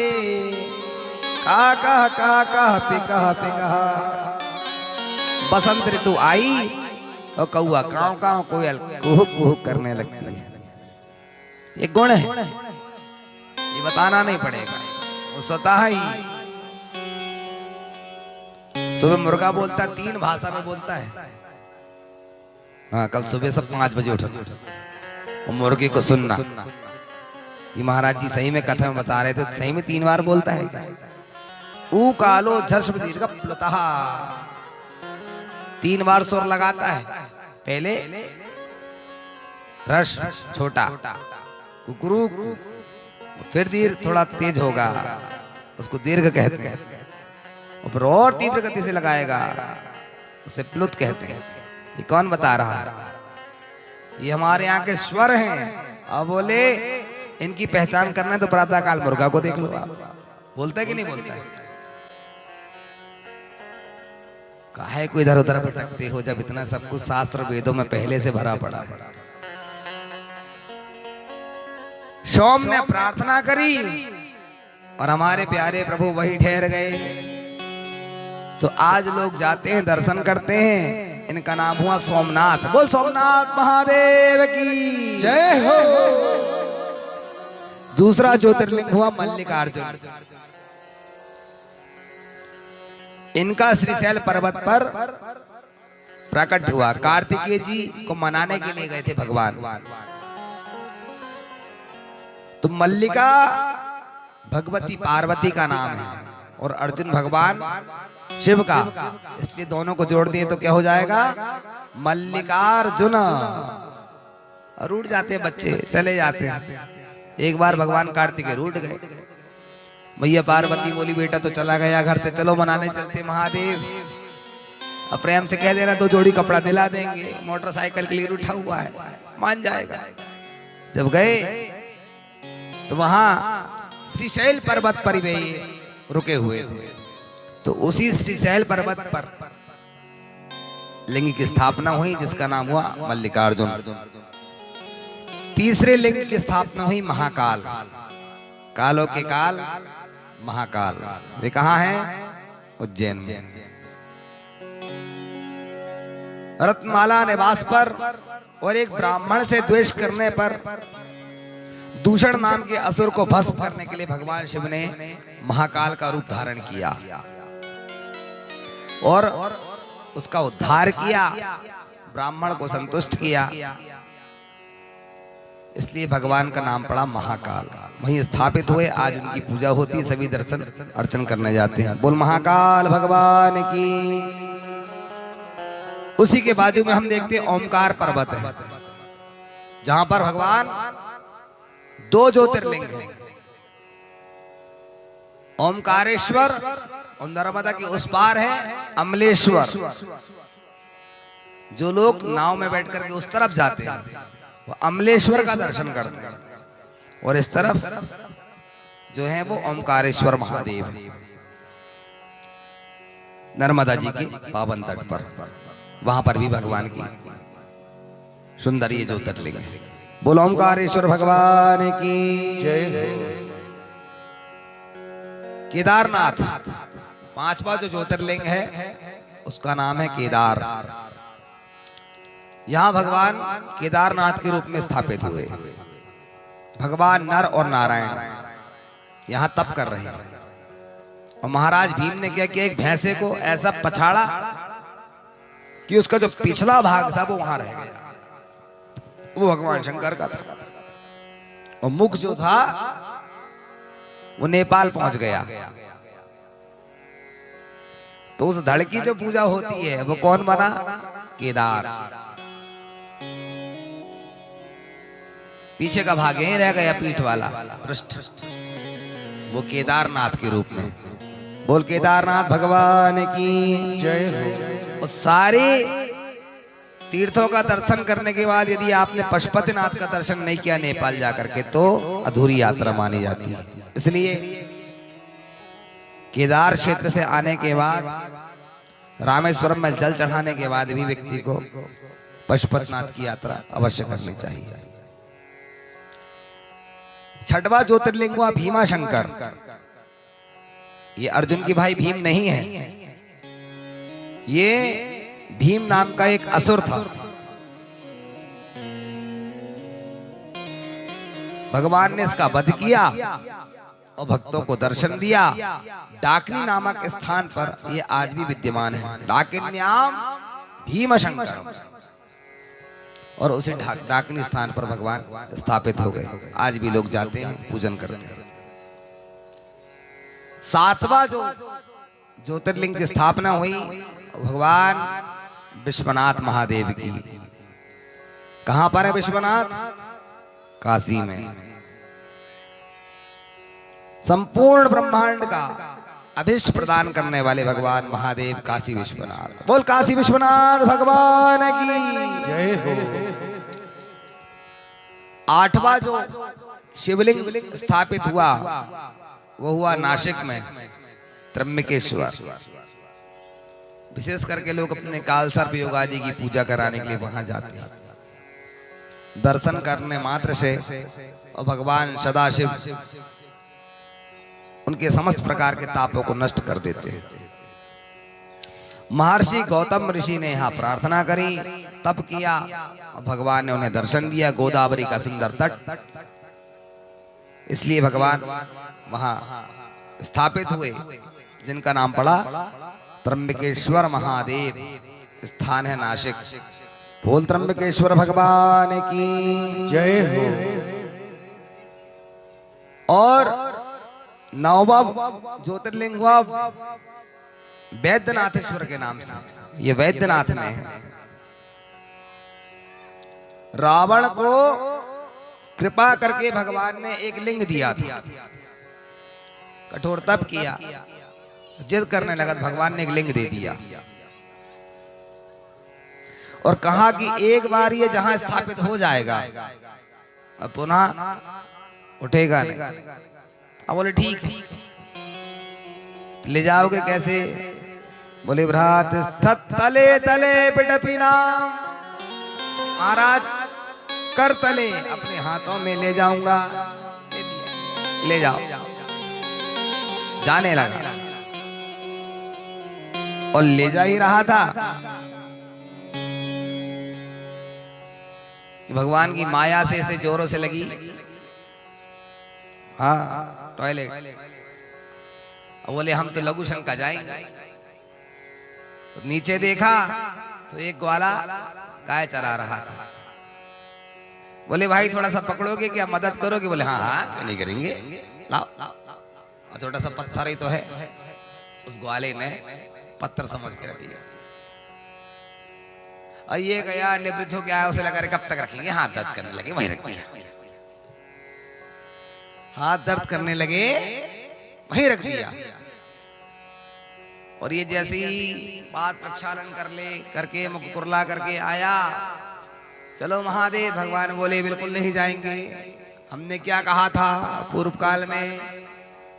काकः काकः पिकः पिकः। बसंत ऋतु आई और कौआ काव काव, कोयल कुहुक कुहुक करने लगती है। ये गुण है, ये बताना नहीं पड़ेगा, वो स्वतः ही। सुबह मुर्गा बोलता है, 3 भाषा में बोलता है। हाँ, कल सुबह सब 5 बजे उठो और मुर्गे को सुनना कि महाराज जी सही में कथा में बता रहे थे, सही में 3 बार बोलता है क्या? ऊ कालो झस्व दीर्घ प्लुतः, 3 बार सुर लगाता है। पहले रस छोटा कुकरू, फिर दीर्घ थोड़ा तेज होगा, उसको दीर्घ कहते हैं, और फिर और तीव्र गति से लगाएगा, उसे प्लुत कहते हैं। ये कौन बता रहा है? ये हमारे यहाँ के स्वर हैं। अब बोले इनकी पहचान करना है तो प्रातः काल मुर्गा को देख लो आप, बोलता है कि नहीं बोलता है? काहे को इधर उधर भटकते हो जब इतना सब कुछ शास्त्र वेदों में पहले से भरा पड़ा है। सोम ने प्रार्थना करी और हमारे प्यारे प्रभु वही ठहर गए। तो आज लोग जाते हैं, दर्शन करते हैं। इनका नाम हुआ सोमनाथ। बोल सोमनाथ महादेव की जय हो। दूसरा ज्योतिर्लिंग हुआ मल्लिकार्जुन। इनका श्रीशैल पर्वत पर प्रकट हुआ। कार्तिकेय जी को मनाने के लिए गए थे भगवान। तो मल्लिका भगवती पार्वती का नाम है और अर्जुन भगवान शिव का, इसलिए दोनों को जोड़ दिए तो क्या हो जाएगा? मल्लिकार्जुन। रूठ जाते बच्चे, चले जाते हैं। एक बार भगवान कार्तिकेय रूठ गए। भैया पार्वती बोली बेटा तो चला गया घर से, चलो मनाने चलते महादेव। अब प्रेम से कह देना 2 जोड़ी कपड़ा दिला देंगे, मोटरसाइकिल के लिए उठा हुआ है, मान जाएगा। जब गए तो वहां श्रीशैल पर्वत पर वे रुके हुए थे। तो उसी श्रीशैल पर्वत पर लिंग की स्थापना हुई जिसका नाम हुआ मल्लिकार्जुन। तीसरे लिंग की स्थापना हुई महाकाल। कालों के काल महाकाल। वे कहाँ हैं? उज्जैन में। रत्नमाला निवास पर और एक ब्राह्मण से द्वेष करने पर दूषण नाम के असुर को भस्म करने के लिए भगवान शिव ने महाकाल का रूप धारण किया और उसका उद्धार किया, ब्राह्मण को संतुष्ट किया। इसलिए भगवान का नाम पड़ा महाकाल। वहीं स्थापित हुए, आज उनकी पूजा होती है, सभी दर्शन अर्चन करने जाते हैं। बोल महाकाल भगवान की। उसी के बाजू में हम देखते हैं ओमकार पर्वत है, जहां पर भगवान 2 ज्योतिर्लिंग हैं। ओमकारेश्वर और नर्मदा की उस पार है अमलेश्वर। जो लोग नाव में बैठ करके उस तरफ जाते हैं वो अमलेश्वर का दर्शन करते हैं, और इस तरफ जो है वो ओमकारेश्वर महादेव है, नर्मदा जी के पावन तट पर। वहां पर भी भगवान की सुंदर ये ज्योतिर्लिंग है। बोलो ओमकारेश्वर भगवान की जय हो। केदारनाथ 5वां जो ज्योतिर्लिंग है उसका नाम है केदार। यहाँ भगवान केदारनाथ के रूप में स्थापित हुए। भगवान नर और नारायण यहाँ तप कर रहे हैं। और महाराज भीम ने क्या किया, एक भैंसे को ऐसा पछाड़ा कि उसका जो पिछला भाग था वो वहां रह गया। वो भगवान शंकर का था। और मुख जो था वो नेपाल पहुंच गया। तो उस धड़ की जो पूजा होती है वो कौन बना? केदार। पीछे का भाग यहीं रह गया, पीठ वाला पृष्ठ, वो केदारनाथ के रूप में। बोल केदारनाथ भगवान की जय हो। और सारे तीर्थों का दर्शन करने के बाद यदि आपने पशुपतिनाथ का दर्शन नहीं किया नेपाल जाकर के, तो अधूरी यात्रा मानी जाती है। इसलिए केदार क्षेत्र से आने के बाद रामेश्वरम में जल चढ़ाने के बाद भी व्यक्ति को पशुपतिनाथ की यात्रा अवश्य करनी चाहिए। छठवां ज्योतिर्लिंग हुआ भीमा शंकर। ये अर्जुन की भाई भीम नहीं है, ये भीम नाम का एक असुर था। भगवान ने इसका वध किया और भक्तों को दर्शन दिया। डाकिनी नामक स्थान पर ये आज भी विद्यमान है, डाकिन्याम भीम शंकर। और उसी डाकिनी स्थान पर भगवान स्थापित हो गए। आज भी लोग जाते हैं, पूजन करते हैं। सातवां जो ज्योतिर्लिंग की स्थापना हुई भगवान विश्वनाथ महादेव की। कहां पर है विश्वनाथ? काशी में। संपूर्ण ब्रह्मांड का अभिष्ट प्रदान करने वाले भगवान महादेव काशी विश्वनाथ। बोल काशी विश्वनाथ भगवान की जय हो। आठवां जो शिवलिंग स्थापित हुआ वो हुआ नासिक में त्र्यंबकेश्वर। विशेष करके लोग अपने कालसर्प योग आदि की पूजा कराने के लिए वहां जाते हैं। दर्शन करने मात्र से और भगवान सदाशिव उनके समस्त प्रकार के तापों को नष्ट कर देते हैं। महर्षि गौतम ऋषि ने यहाँ प्रार्थना करी, तप किया और भगवान ने उन्हें दर्शन दिया। गोदावरी का सुंदर तट, इसलिए भगवान वहां स्थापित हुए, जिनका नाम पड़ा त्र्यंबकेश्वर महादेव। स्थान है नासिक। बोल त्र्यंबकेश्वर भगवान की जय हो। और नौवा ज्योतिर्लिंग हुआ वैद्यनाथेश्वर के नाम से। ये वैद्यनाथ में है। रावण को कृपा करके भगवान ने एक लिंग दिया था। कठोर तप किया, जिद करने लगा, भगवान ने एक लिंग दे दिया और कहा कि एक बार ये जहां स्थापित हो जाएगा अब पुनः उठेगा नहीं। अब बोले ठीक है, ले जाओगे कैसे? बोले भ्रात तले तले पिटपिना, महाराज कर तले अपने हाथों में ले जाऊंगा। ले जाओ। जाने लगा और ले जा ही रहा था कि भगवान की माया से इसे जोरों से लगी। हाँ, टॉयलेट। बोले हम तो लघु शंका जाएंगे। तो नीचे देखा तो एक ग्वाला गाय चरा रहा था। बोले भाई थोड़ा सा पकड़ोगे क्या, मदद करोगे? बोले हाँ हाँ नहीं करेंगे, लाओ लाओ। और छोटा सा पत्थर ही तो है। उस ग्वाले ने पत्थर समझ के रख लिया और ये गया निवृत्त हो गया। उसे लगा कब तक रखेंगे, हाथ दर्द करने लगे, वहीं रख दिया। हाथ दर्द करने लगे, वहीं रख दिया। और ये जैसे ही बात प्रक्षालन करके मुख कुरला करके आया, चलो महादेव। भगवान बोले बिल्कुल नहीं जाएंगे। हमने क्या कहा था पूर्व काल में,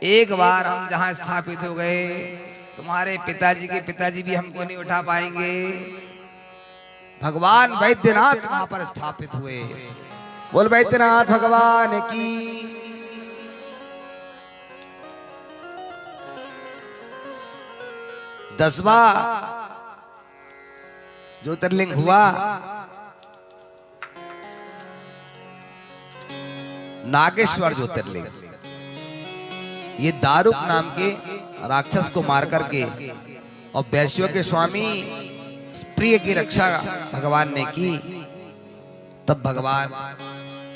एक बार हम जहां स्थापित हो गए तुम्हारे पिताजी के पिताजी भी हमको नहीं उठा पाएंगे। भगवान वैद्यनाथ वहां पर स्थापित हुए। बोल वैद्यनाथ भगवान की। दसवां ज्योतिर्लिंग हुआ नागेश्वर ज्योतिर्लिंग। ये दारुक नाम के राक्षस को मार करके और वैश्यों के स्वामी प्रिय की रक्षा भगवान ने की। तब भगवान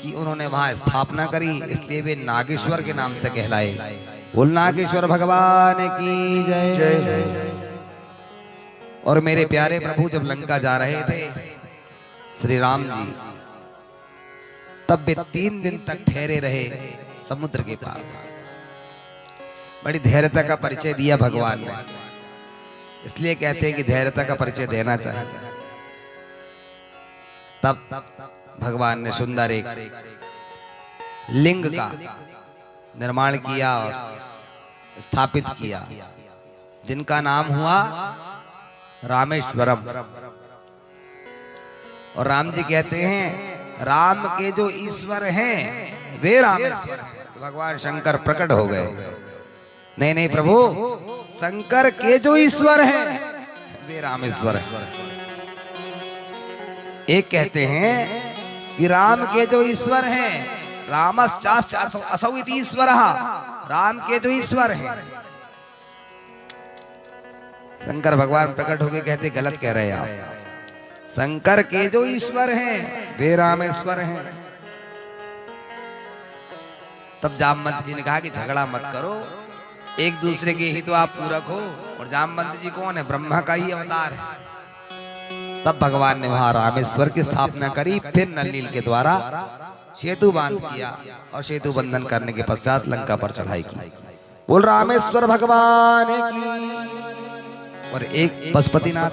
की उन्होंने वहां स्थापना करी, इसलिए वे नागेश्वर के नाम से कहलाए। बोल नागेश्वर भगवान की जय। जय। और मेरे प्यारे प्रभु जब लंका जा रहे थे श्री राम जी, तब वे 3 दिन तक ठहरे रहे समुद्र के पास। बड़ी धैर्यता का परिचय दिया भगवान ने, इसलिए कहते हैं कि धैर्यता का परिचय देना चाहिए। तब भगवान ने सुंदर एक लिंग का निर्माण किया और स्थापित किया, जिनका नाम हुआ रामेश्वरम। और राम जी कहते हैं राम के जो ईश्वर हैं वे रामेश्वर हैं। तो भगवान शंकर प्रकट हो गए, नहीं नहीं प्रभु, शंकर के जो ईश्वर हैं वे रामेश्वर हैं। एक कहते हैं कि राम के जो ईश्वर हैं, रामश्चास्य असौ इति ईश्वरः, राम के जो ईश्वर हैं। शंकर भगवान प्रकट होके कहते गलत कह रहे हैं आप, शंकर के जो ईश्वर हैं वे रामेश्वर हैं। तब जामवंत जी ने कहा कि झगड़ा मत करो, एक दूसरे के ही तो आप पूरक हो। और जामवंत जी कौन है? ब्रह्मा का ही अवतार है। तब भगवान ने वहां रामेश्वर की स्थापना करी, फिर नलनील के द्वारा सेतु बांध किया और सेतु बंधन करने के पश्चात लंका पर चढ़ाई की। बोल रामेश्वर भगवान की। और एक पशुपतिनाथ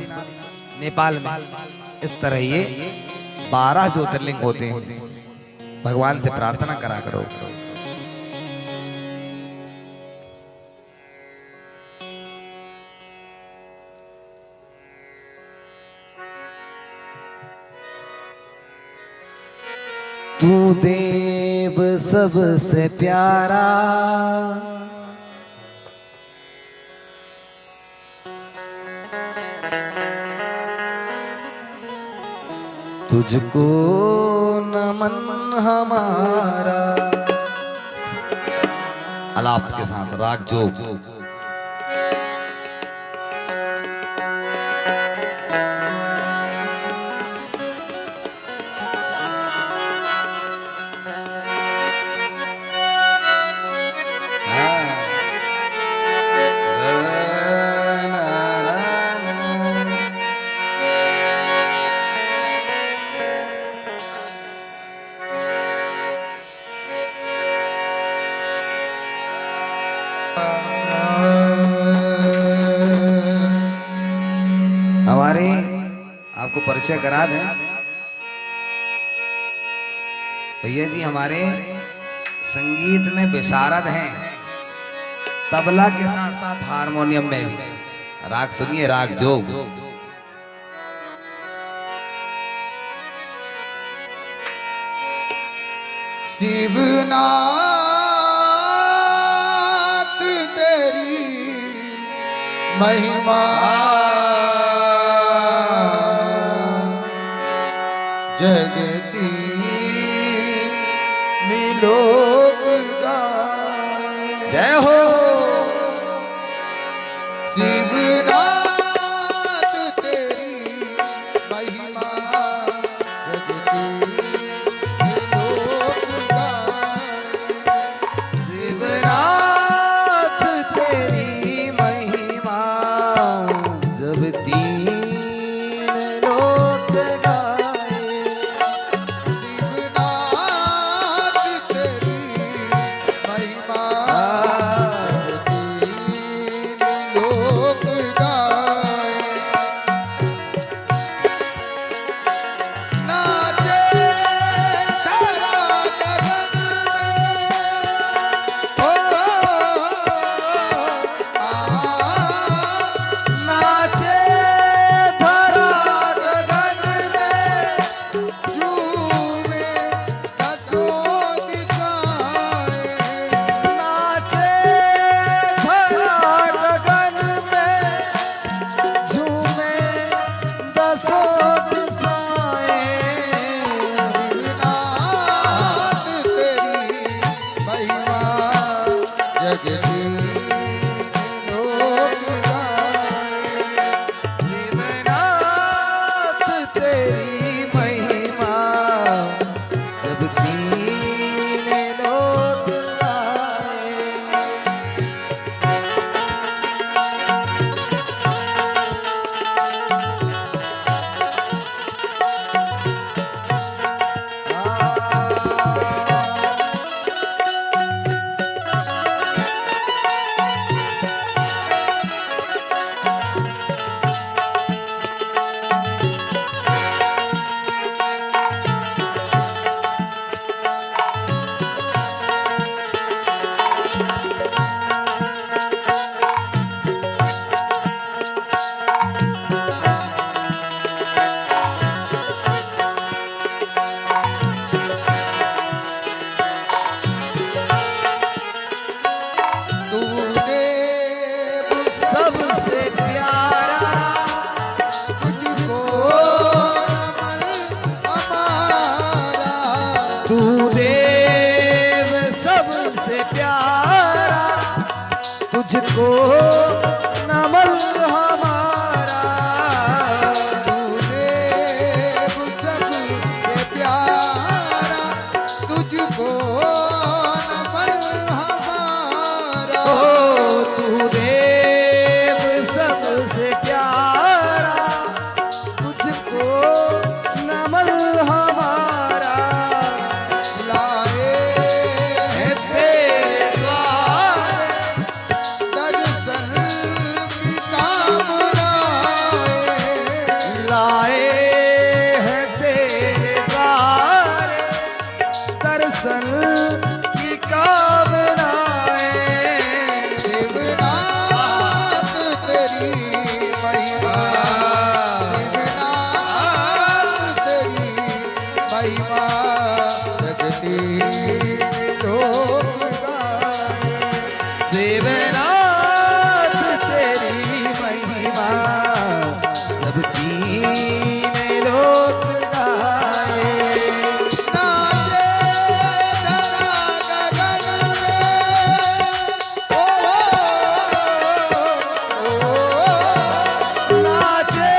नेपाल में। इस तरह ये 12 ज्योतिर्लिंग होते हैं। भगवान से प्रार्थना करा करो। तू देव सबसे प्यारा, तुझको नमन हमारा। अलाप के साथ राग जोग। हमारे आपको परिचय करा दें भैया जी, हमारे संगीत में विशारद हैं, तबला के साथ साथ हारमोनियम में भी। राग सुनिए, राग जोग। शिवनाथ तेरी महिमा जगती मिलोक गाए। जय हो। शिवनाथ तेरी महिमा जगती मिलोक गाए। शिवनाथ तेरी महिमा जब 3 लोक गाए। तुझको नमन हमारा। तू देव सबसे प्यारा, तुझको नमन हमारा। ओ तू देव सबसे प्यारा, तुझको नमन हमारा। लाए है तेरे द्वार दर्शन की कामना, लाए हैं तेरे द्वार दर्शन की कामनाएं। शिवनाथ तेरी महिमा, शिवनाथ तेरी महिमा, जगती लोक गाए। शिवनाथ तेरी महिमा जब तीन लोक गाए। नाचे धरा गगन में, ओ, ओ, नाचे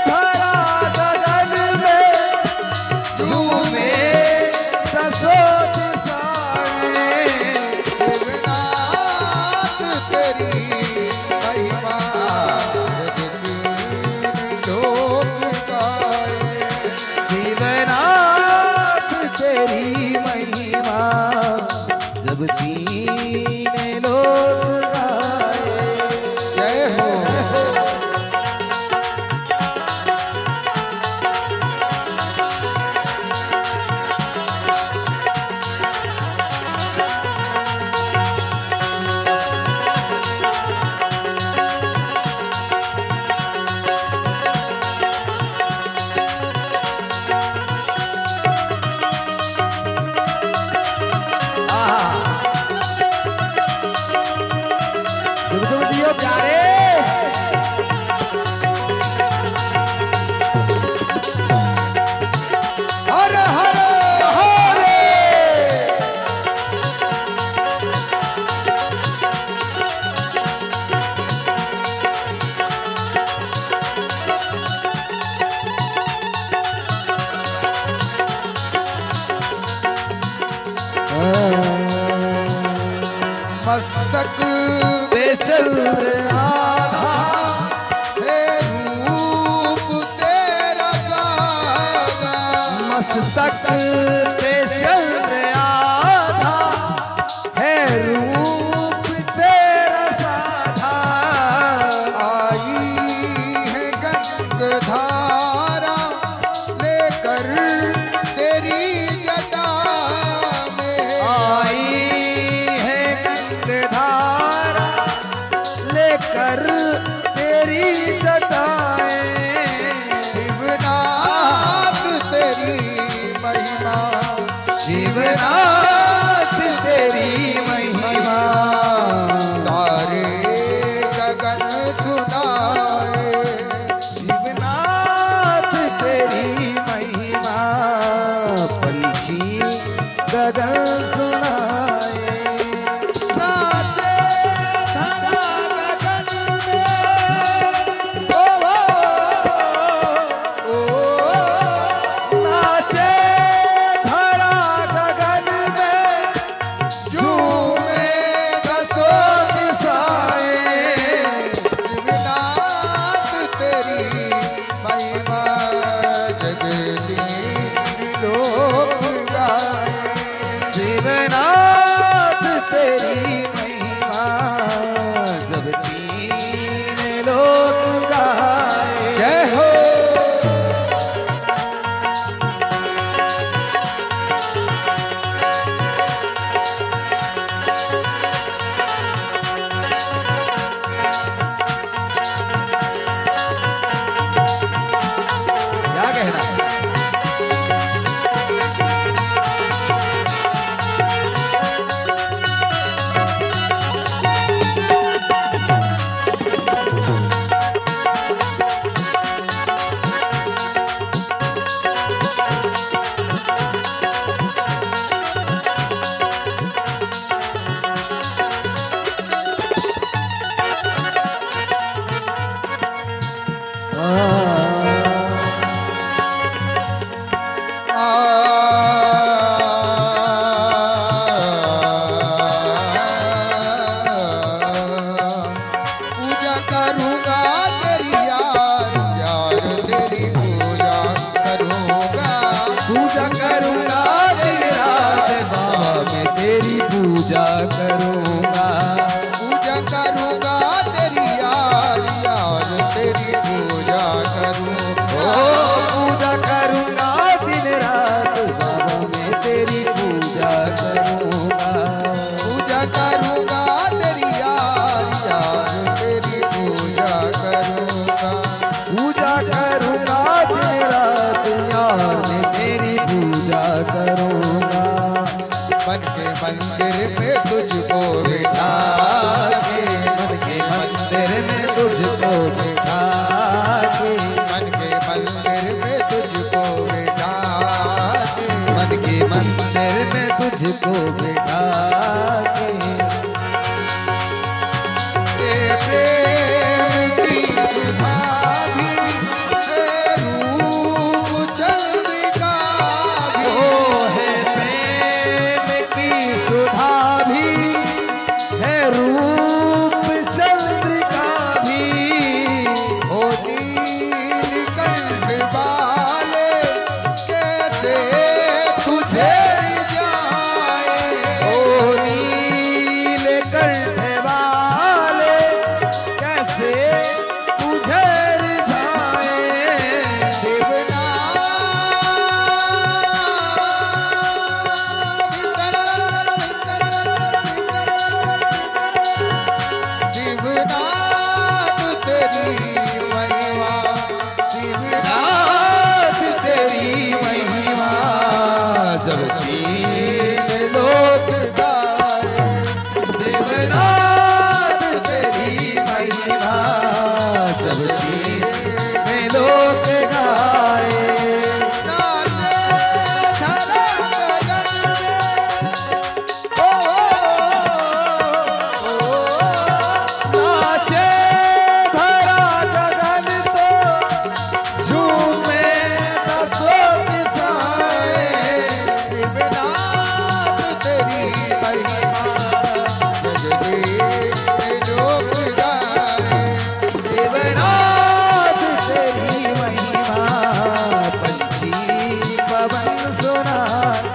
धरा गगन में, झूमे दसों दिशाएं। शिवनाथ तेरी महिमा, जगती लोक गाए। शिवनाथ तेरी महिमा जब तीन लोक गाए। जय हो। जुग जुग जियो प्यारे। हर हर हरे मस्तक पे चंद्र आधा, है रूप तेरा सादा। मस्तक पे चंद्र आधा, है रूप तेरा साधा। आई है गंगधारा लेकर तेरी जटा में। आई है गंगधारा लेकर तेरी जटाएं। शिवनाथ तेरी महिमा, शिवनाथ तेरी महिमा तारे गगन सुनाए। शिवनाथ तेरी महिमा पंछी गगन सुनाए। नाचे धरा गगन में, ओ, ओ, नाचे धरा गगन में, झूमे दसों दिशाएं। शिवनाथ तेरी महिमा, जगती लोक गाए। शिवनाथ तेरी महिमा जब तीन लोक गाए। जय हो। क्या कहना है? पूजा करूंगा तेरी यार यार तेरी पूजा करूंगा पूजा करूंगा दिन रात बाबा मैं तेरी पूजा करूंगा पूजा करूंगा तेरी यार यार तेरी पूजा करूंगा पूजा करूंगा दिन रात बाबा मैं तेरी पूजा करूंगा पूजा करूंगा तेरी यार यार तेरी पूजा करूंगा पूजा करूंगा दिन रात यार मैं तेरी पूजा करूंगा मन के मंदिर में तुझको बिठा के मन के मंदिर में तुझको बिठा के मन के मंदिर में तुझको बिठा के मन के मंदिर में तुझको बिठा के ये प्रेम की सुधा भी है रूप चंद्रिका भी ओ है प्रेम की सुधा भी है रूप चंद्रिका भी ओ नीलकंठ वाले कैसे तुझे जाए ओ नीलकंठ वाले कैसे तुझे रिझाए देवना शिवनाथ तेरी महिमा शिवनाथ नाथ तेरी महिमा जब तीन लोक गाए देवनाथ तेरी महिमा जब तीन लोक गाए नाचे धरा गगन में नाचे धरा गगन तो झूमे दसों दिशाएं शिवनाथ तेरी महिमा जगदीश लोक गाए शिवनाथ तेरी महिमा पंछी पवन सुनाए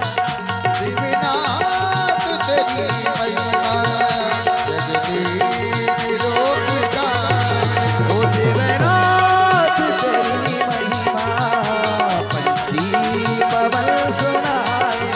शिवनाथ तेरी महिमा जगदीश लोक गाए ओ शिवनाथ तेरी महिमा पंछी पवन सुनाए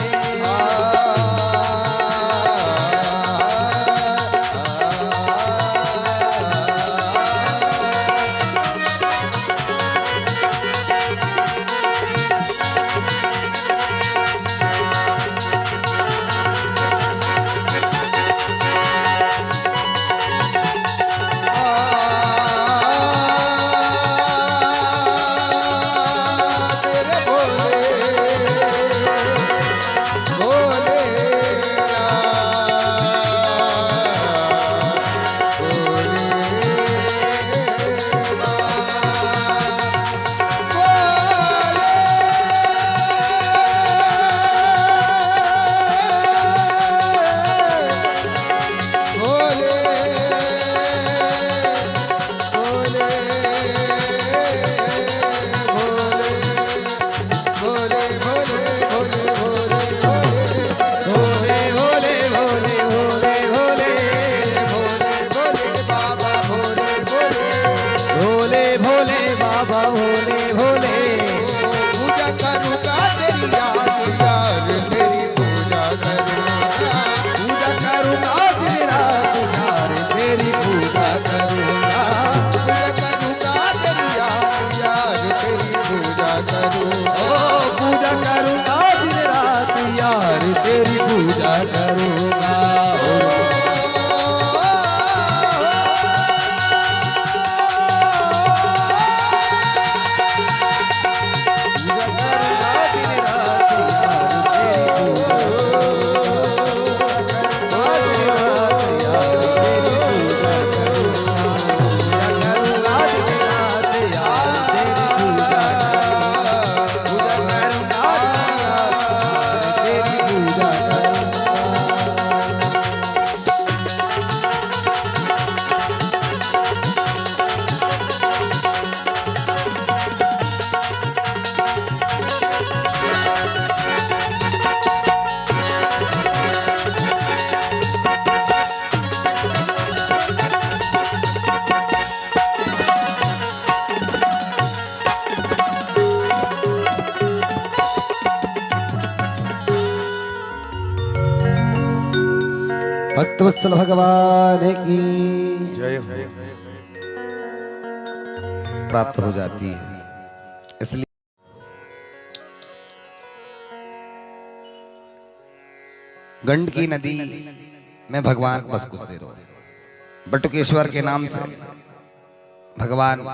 तेरे भोले भोले भोले भोले भोले भोले भोले बाबा भोले भोले भोले भोले बाबा भोले भोले पूजा करूंगा तेरी यार यार तेरी पूजा करूंगा पूजा करूंगा दिन रात सारे तेरी पूजा करूंगा पूजा करूंगा तेरी यार यार तेरी पूजा करूंगा ओ पूजा करूंगा दिन रात यार तेरी पूजा करूंगा भक्तवत्सल भगवान की जय हो। प्राप्त हो जाती है। इसलिए गंडकी नदी में भगवान बस कुछ देर हो बटुकेश्वर के नाम से भगवान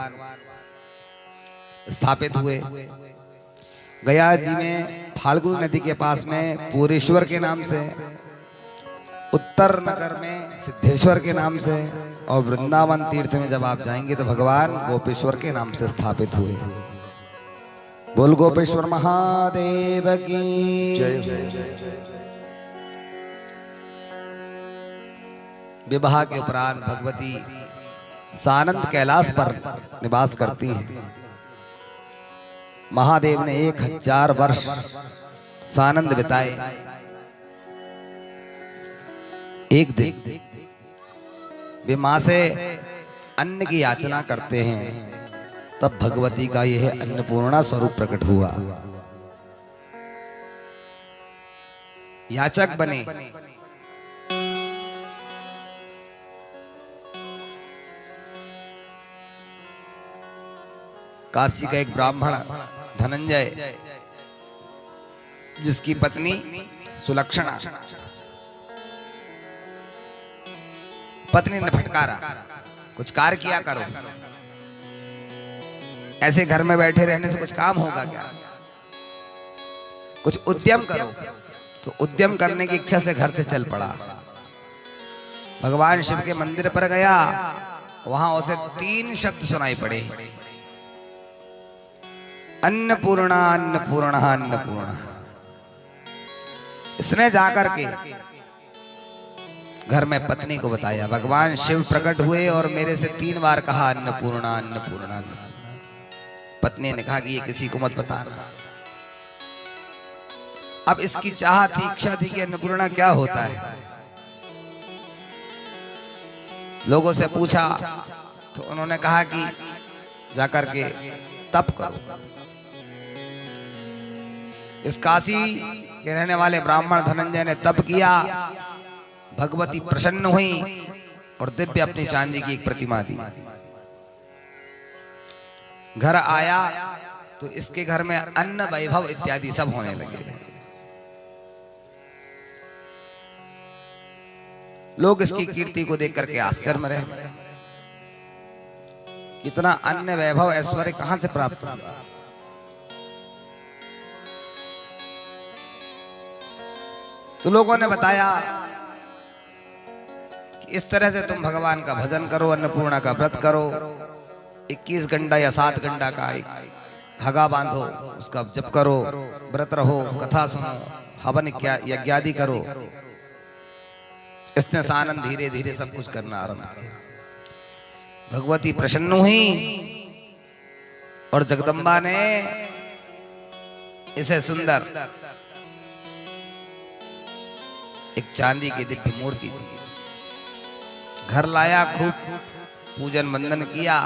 स्थापित हुए। गया जी में फाल्गु नदी के पास में पूरेश्वर के नाम से, उत्तर नगर में सिद्धेश्वर के नाम से, और वृंदावन तीर्थ में जब आप जाएंगे तो भगवान गोपेश्वर के नाम से स्थापित हुए। बोल गोपेश्वर महादेव की जय हो। विवाह के उपरांत भगवती सानंद कैलाश पर निवास करती हैं। महादेव ने 1000 वर्ष सानंद बिताए। एक दिन वे मां से अन्न की याचना करते हैं, तब भगवती का यह अन्नपूर्णा स्वरूप प्रकट हुआ। याचक बने। काशी का एक ब्राह्मण धनंजय, जिसकी पत्नी सुलक्षणा, पत्नी ने फटकारा, कुछ कार्य किया करो, ऐसे घर में बैठे रहने से कुछ काम होगा क्या, कुछ उद्यम करो। तो उद्यम करने की इच्छा से घर से चल पड़ा। भगवान शिव के मंदिर पर गया, वहां उसे 3 शब्द सुनाई पड़े, अन्नपूर्णा अन्नपूर्णा अन्नपूर्णा। इसने जाकर के घर में पत्नी को बताया, भगवान शिव प्रकट हुए और मेरे से 3 बार कहा अन्नपूर्णा अन्नपूर्णा अन्नपूर्णा। पत्नी ने कहा कि ये किसी को मत बताना। अब इसकी चाह थी, इच्छा थी कि अन्नपूर्णा क्या होता है। लोगों से पूछा तो उन्होंने कहा कि जाकर के तप करो। इस काशी के रहने वाले ब्राह्मण धनंजय ने तप किया, भगवती प्रसन्न हुई और दिव्य अपनी चांदी की एक प्रतिमा दी। घर आया तो इसके घर में अन्न वैभव इत्यादि सब होने लगे। लोग इसकी कीर्ति को देख करके आश्चर्य में रहे, कितना अन्न वैभव ऐश्वर्य कहां से प्राप्त हुआ। तो लोगों ने बताया कि इस तरह से तुम भगवान का भजन करो, अन्नपूर्णा का व्रत करो, 21 गंडा या 7 गंडा का एक धागा बांधो, उसका जप करो, व्रत रहो, कथा सुनो, हवन यज्ञादि करो। इसने सानंद धीरे धीरे सब कुछ करना आरंभ किया। भगवती प्रसन्न हुई और जगदम्बा ने इसे सुंदर एक चांदी की दिव्य मूर्ति दी। घर लाया, खूब पूजन वंदन किया,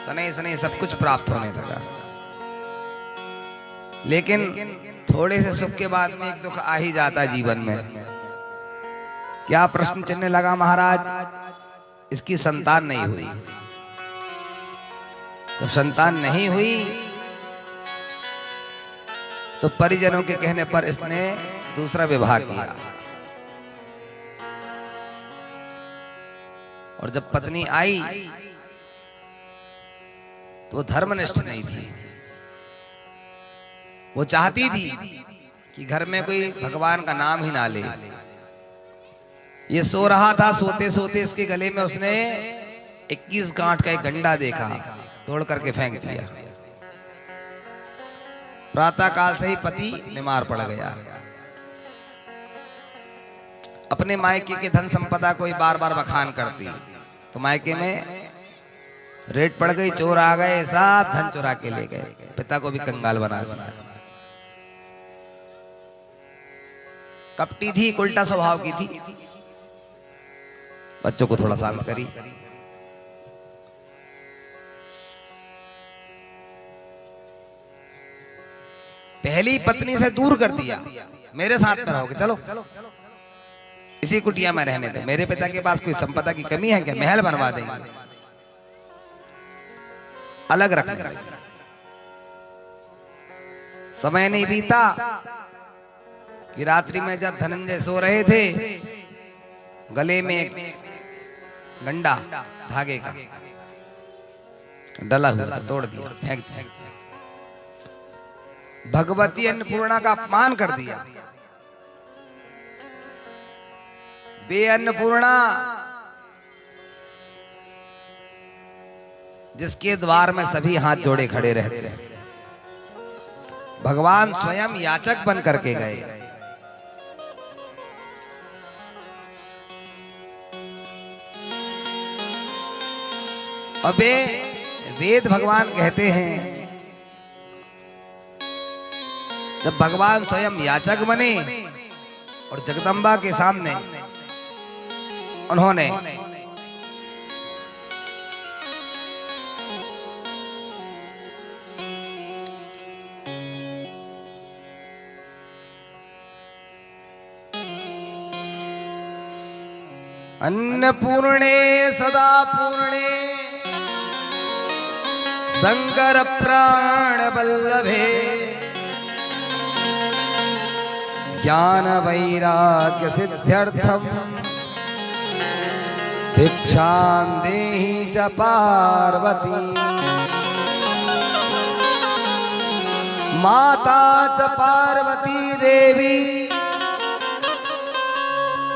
सने सने सब कुछ प्राप्त होने लगा। लेकिन थोड़े से सुख के बाद में एक दुख आ ही जाता जीवन में। क्या प्रश्न चिन्ह लगा महाराज? इसकी संतान नहीं हुई। जब संतान नहीं हुई तो परिजनों के कहने पर इसने दूसरा विवाह किया। और जब पत्नी आई तो वो धर्मनिष्ठ नहीं थी। वो चाहती थी कि घर में कोई भगवान का नाम ही ना ले। ये सो रहा था, सोते सोते इसके गले में उसने 21 गांठ का एक गंडा देखा, तोड़ करके फेंक दिया। प्रातः काल से ही पति बीमार पड़ गया। अपने मायके के धन संपदा को बार बार बखान करती तो मायके में रेड पड़ गई, चोर आ गए, सब धन चुरा के ले गए, पिता को भी कंगाल बना दिया। कपटी थी, उल्टा स्वभाव की थी। बच्चों को थोड़ा शांत करी। पहली पत्नी से दूर कर दिया, मेरे साथ में रहोगे, चलो इसी कुटिया में रहने दे। मेरे पिता के पास कोई संपदा की कमी है क्या? महल बनवा देंगे, अलग रख लेंगे। समय नहीं बीता कि रात्रि में जब धनंजय सो रहे थे, गले में एक गंडा धागे का डला हुआ था, तोड़ दिया, फेंक दिया। भगवती अन्नपूर्णा का अपमान कर दिया। बे अन्नपूर्णा, जिसके द्वार में सभी हाथ जोड़े खड़े रहते हैं, भगवान स्वयं याचक बन करके गए। अबे वेद भगवान कहते हैं, जब भगवान स्वयं याचक बने और जगदम्बा के सामने उन्होंने अन्नपूर्णे सदा पूर्णे शंकर प्राण वल्लभे ज्ञान वैराग्य सिद्ध्यर्थम भिक्षां देहि च पार्वती। माता च पार्वती देवी,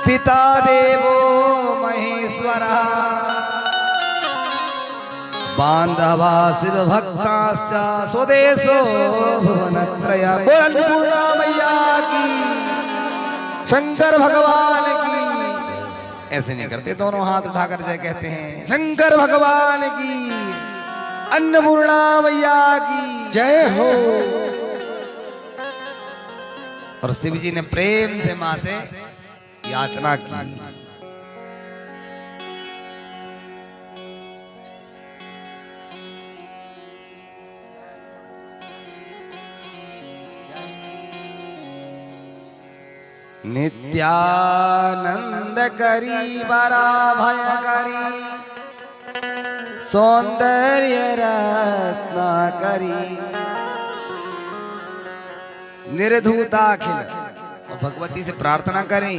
पिता देवो महेश्वरा, बांधवा शिव भक्ताश्च स्वदेशो भुवनत्रय। बोल अन्नपूर्णा मैया की, शंकर भगवान की। ऐसे नहीं करते, दोनों हाथ उठाकर जय कहते हैं, शंकर भगवान की, अन्नपूर्णा मैया की जय हो। और शिव जी ने प्रेम से मां से याचना की। नित्यानंद करी बरा भय करी, सौंदर्य रत्ना करी, निर्धूताखिल। और भगवती से प्रार्थना करें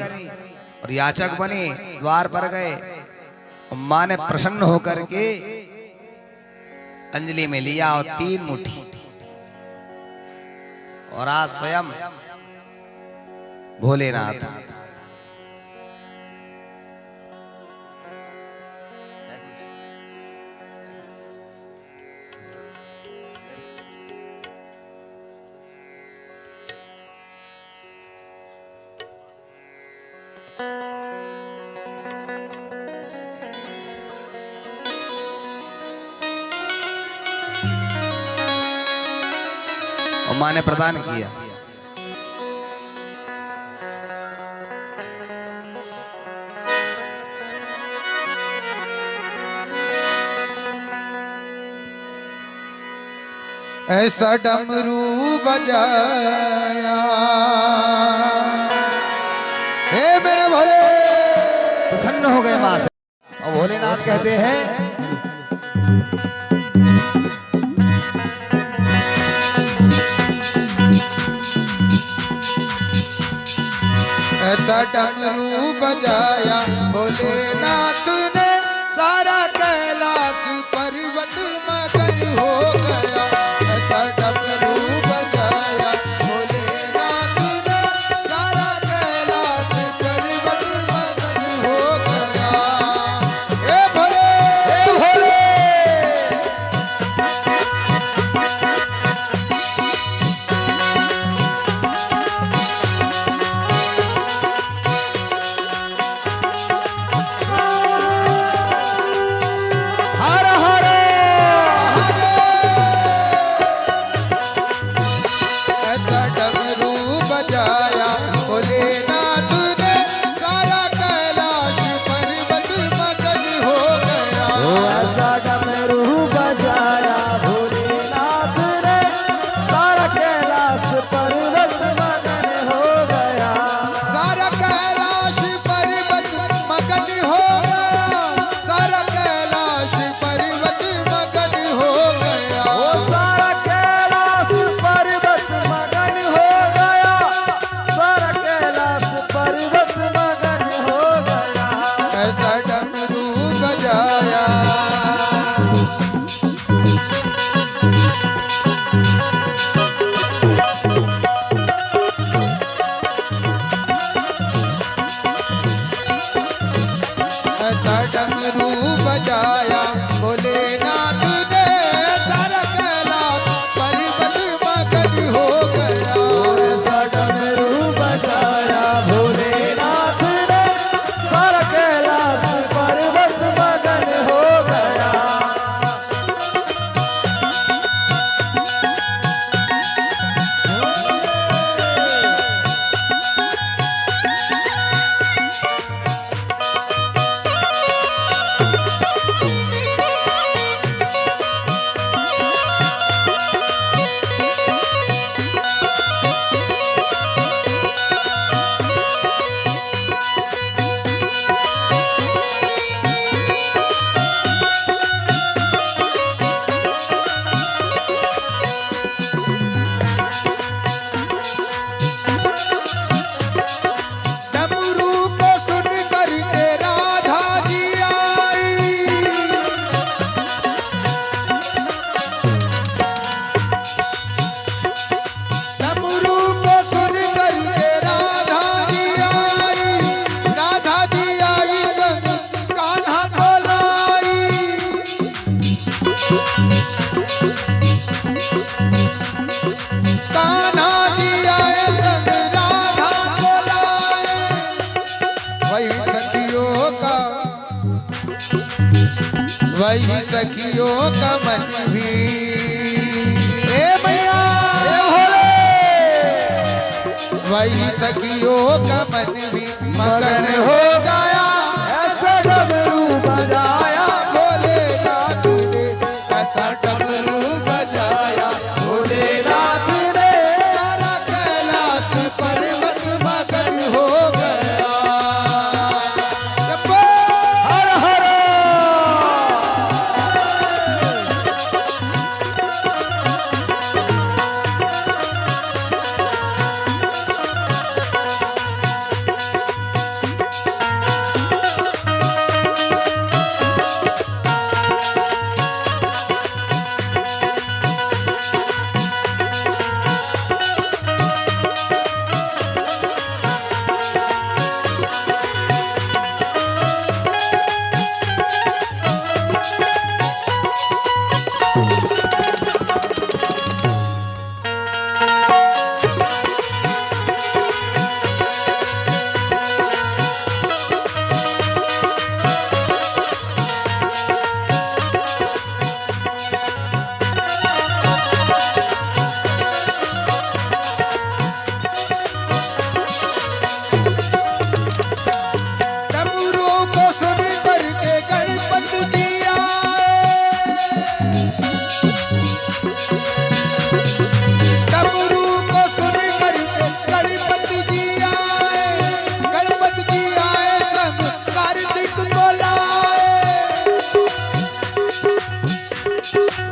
और याचक बने, द्वार पर गए और मां ने प्रसन्न होकर के अंजलि में लिया और 3 मुट्ठी, और आज स्वयं भोलेनाथ और मां ने प्रदान किया। ऐसा डमरू बजाया, हे मेरे भोले। प्रसन्न हो गए मां से, और भोलेनाथ कहते हैं, ऐसा डमरू बजाया भोलेनाथ ने, सारा कैलाश पर्वत मगन हो गया। ऐसा डमरू बजाया भोलेनाथ ने, सारा कैलाश पर्वत मगन हो गया। हे भोले, हे भोले। सखियों का मन भी ए मैया वही सखियों का मन भी मगन हो गया ऐसा डमरू बजाया भोलेनाथ ने ऐसा डमरू बजाया भोलेनाथ ने सारा कैलाश पर्वत मगन हो गया हर हर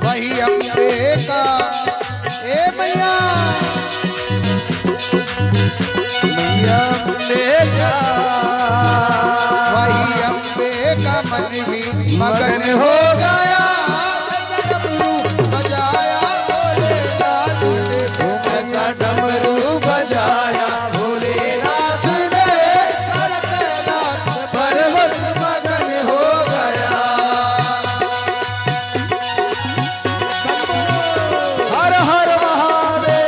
वही अम्बे का ए मैया मैया अम्बे का वही अम्बे का मन भी मगन हो गया डमरू बजाया भोलेनाथ ने ऐसा डमरू बजाया भोलेनाथ ने सारा कैलाश पर्वत मगन हो गया हर हर महादेव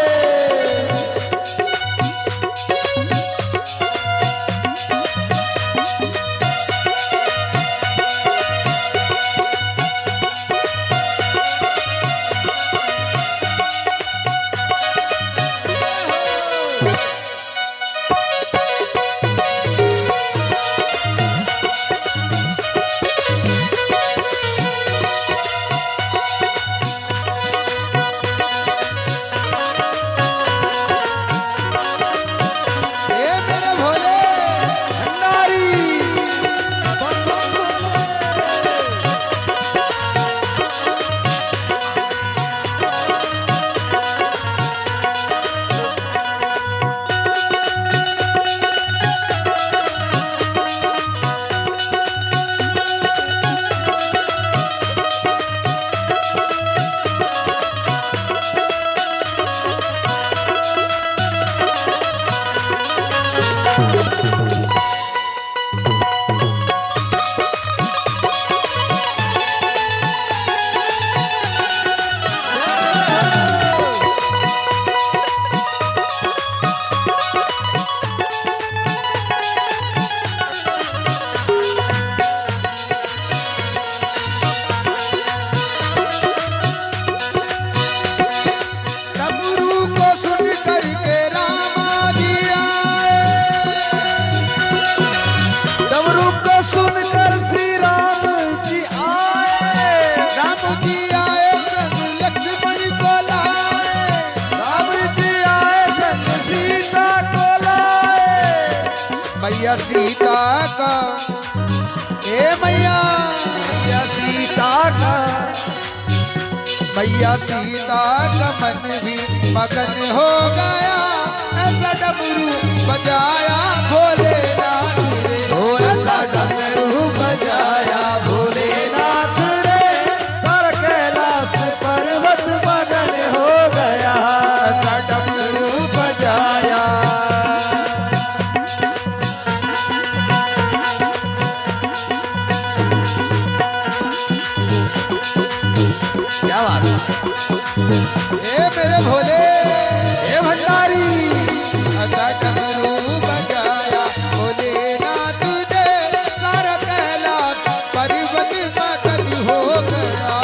मैया सीता का ए मैया मैया सीता का मैया सीता का मन भी मगन हो गया ऐसा डमरू बजाया भोलेनाथ रे ओ ऐसा डमरू बजाया भोलेनाथ रे सारा कैलाश पर्वत मगन हो गया ऐसा डमरू बजाया क्या बात ए मेरे भोले ए भंडारी ऐसा डमरू बजाया भोलेनाथ ने सारा कैलाश पर्वत मगन हो गया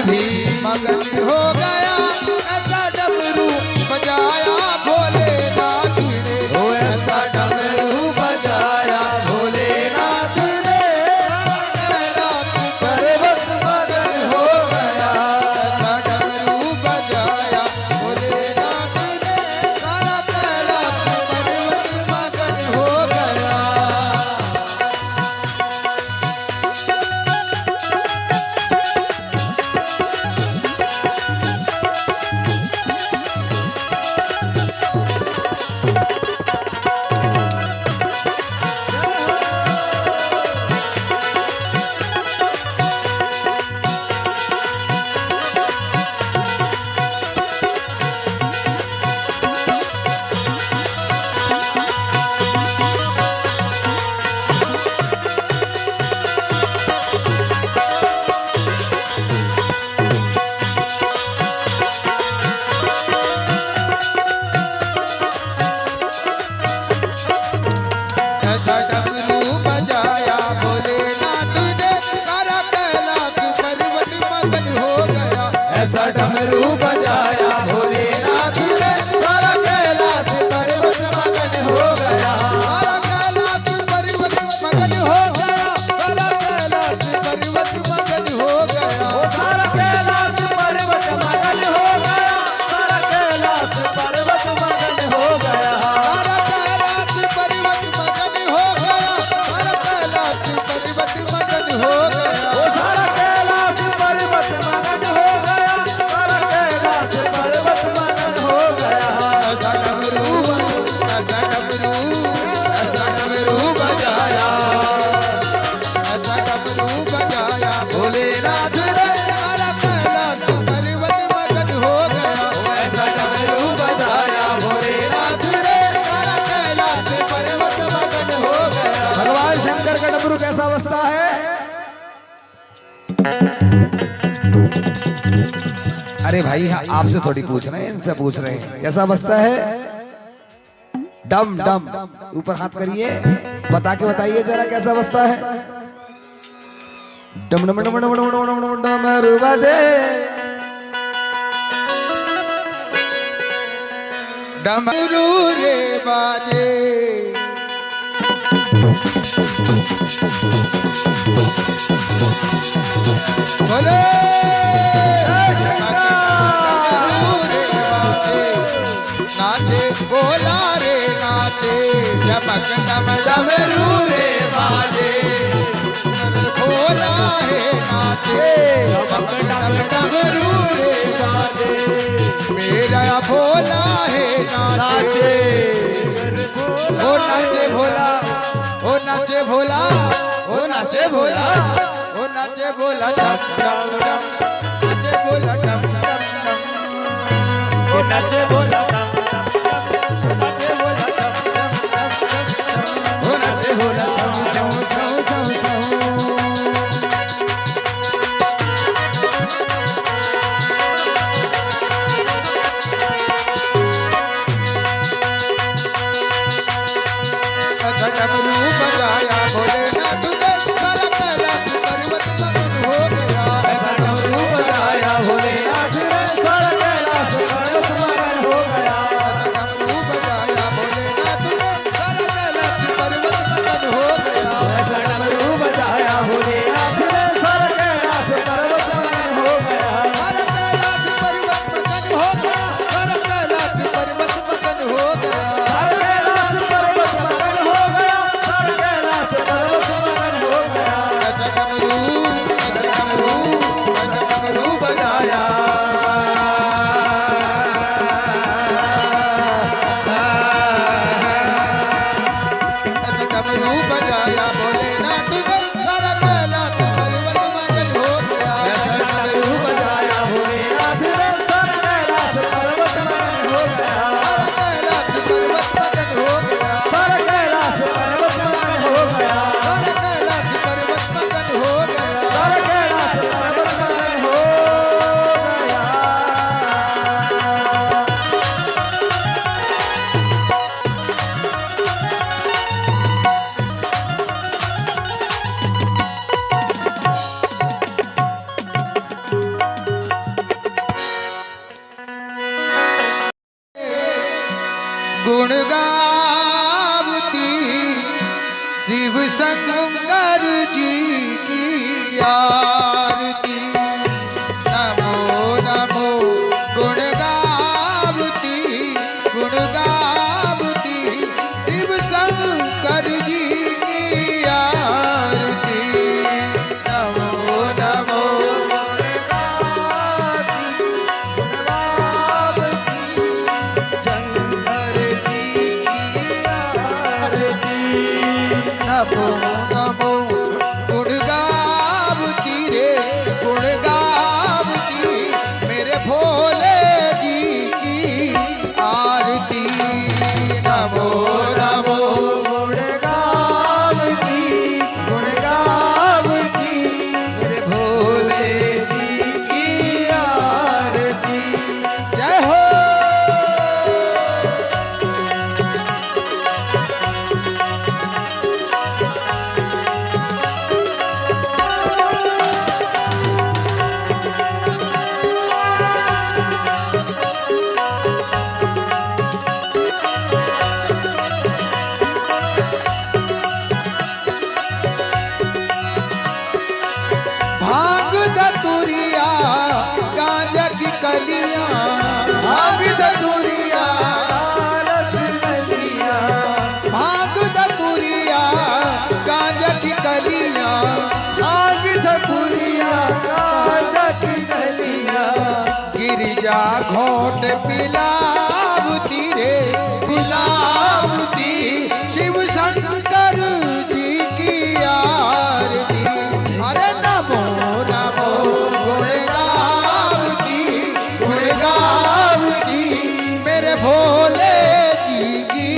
भी मगन हो गया ऐसा डमरू बजाया भोलेनाथ ने ओ ऐसा डमरू बजाया भोलेनाथ ने कैलाश पर्वत मगन हो गया ऐसा डमरू बजाया भोलेनाथ ने सारा कैलाश पर्वत मगन हो गया ऐसा डमरू बजाया भोलेनाथ ने सारा कैलाश पर्वत मगन हो गया ऐसा डमरू बजाया भोलेनाथ ने सारा कैलाश पर्वत मगन हो गया सारा कैलाश पर्वत मगन हो गया सारा कैलाश पर्वत मगन हो गया ओ सारा कैलाश पर्वत मगन हो गया सारा कैलाश पर्वत मगन हो गया सारा कैलाश पर्वत मगन हो गया सारा कैलाश पर्वत मगन हो गया ओ सारा कैलाश पर्वत मगन हो गया सारा कैलाश पर्वत मगन हो गया ऐसा डमरू बजाया ऐसा डमरू बजाया भोलेनाथ ने सारा कैलाश पर्वत मगन हो गया ऐसा डमरू बजाया भोलेनाथ ने सारा कैलाश पर्वत मगन हो गया भगवान शंकर का डमरू कैसा बजता है? अरे भाई हाँ, आपसे थोड़ी पूछ रहे हैं, इनसे पूछ रहे हैं कैसा बजता है? डम डम ऊपर हाथ करिए, बता के बताइए जरा कैसा बजता है? डम डम डम डम डम डम डम डमरू बजे। डमरू रे बाजे बोले डमरू रे बाजे नाचे बोला रे नाचे जमक डम डमरू रे बाजे भोला है नाचे जमक डम डमरू रे बाजे मेरा भोला है नाचे ओ नाचे भोला ओ नाचे भोला ओ नाचे भोला ओ नाचे भोला डम डम डम नाचे भोला डम डम डम ओ नाचे भोला डम डम डम नाचे भोला डम डम डम ओ नाचे भोला छम छम छम छम छम। डमरू बजाया भोलेनाथ ने सारा कैलाश पर्वत मगन हो गया ऐसा डमरू बजाया भोलेनाथ ने सारा कैलाश पर्वत मगन हो गया डमरू बजाया भोलेनाथ ने सारा कैलाश पर्वत मगन हो गया ऐसा डमरू बजाया भोलेनाथ ने सारा कैलाश पर्वत मगन हो गया सारा कैलाश पर्वत मगन हो गया सारा कैलाश पर्वत मगन हो गया सारा कैलाश पर्वत मगन हो गया सारा कैलाश पर्वत गुण गावती शिव शंकर जी की आरती। नमो नमो गुण गावती शिव शंकर जी की आरती। नमो नमो नमो नमो गुण गावती रे गुण गावती मेरे भोले जी की आरती। नमो नमो गुण गावती मेरे भोले जी की आरती। जय हो। भांग धतूरिया गांजा की कलियां भांग धतूरिया भांग धतूरिया गांजा की कलियां गिरिजा घोट पिलावती रे पिलावती शिव शंकर जी की आरती। अरे नमो नमो गुण गावती मेरे भोले जी की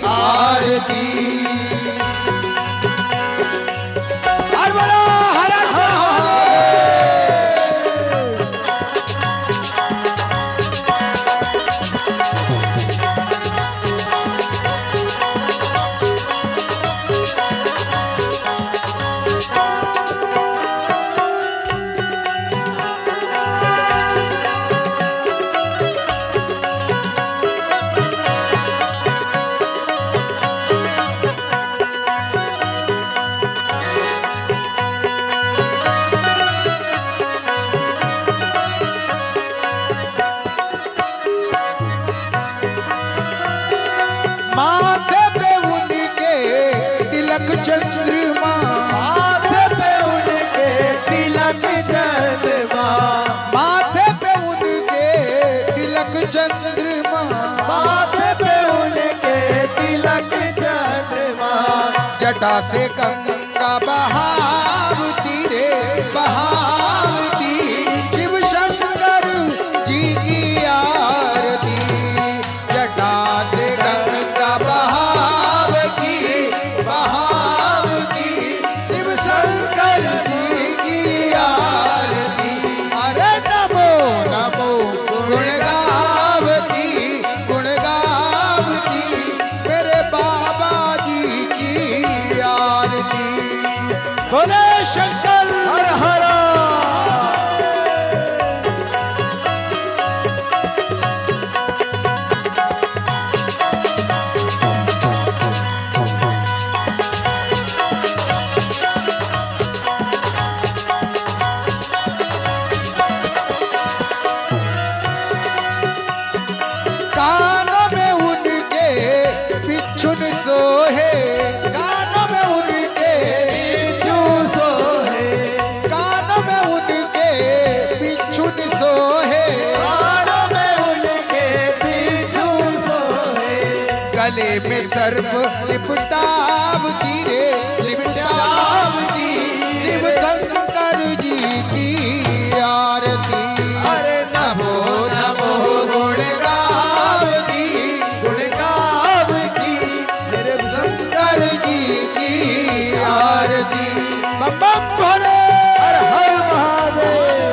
आरती। हर बोलो हर हर माथे पे उनके तिलक चंद्रमा माथे पे उनके तिलक चंद्रमा माथे पे उनके तिलक चंद्रमा माथे पे उनके तिलक चंद्रमा जटा से गंगा बहावती रे बहावती शिव शंकर जी की आरती। जटा से गंगा बहावती बहावती शिव शंकर जी की आरती। अरे नमो नमो गुण गावती मेरे बाबा जी की आरती। बोले शंकर हर हर। कानों में उनके बिच्छुन सोहे कानों में उनके बिच्छू सोहे कानों में उनके बिच्छुन सोहे कानों में उनके बिच्छू सोहे गले में सर्प लिपटावती रे लिपटावती शिव शंकर जी की आरती। अरे नमो नमो गुण गावती मेरे शंकर जी की आरती। बम बम भोले हर हर महादेव।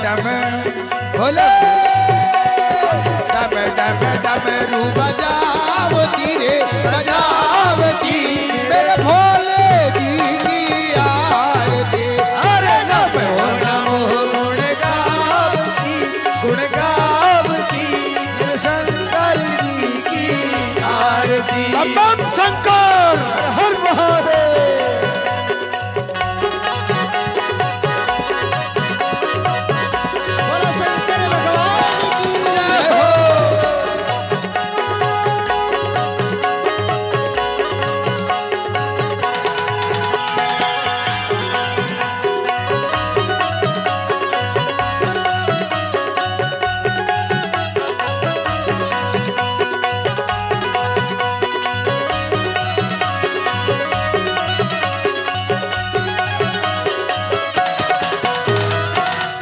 डम बोले डम डम डमरू बजावती रे बजावती मेरे भोले जी की आरती। अरे नमो नमो गुण गावती मेरे शंकर जी की आरती। नमः शंकर हर महादेव। बोलो शंकर भगवान की जय हो।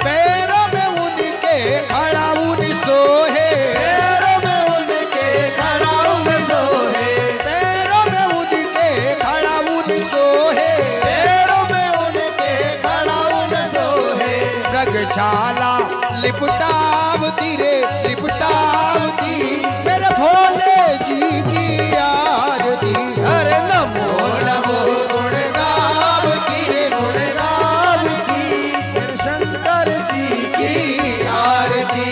पैरों में उनके खड़ा उन सोहे पैरों में उनके खड़ा उन सोहे पैरों में उनके खड़ा उन सोहे पैरों में उनके खड़ा उन सोहे रगछाला लिपटावती रे लिपटावती मेरे भोले जी की आरती। अरे नमो नमो गुण गावती रे गुण गावती मेरे शंकर जी की आरती।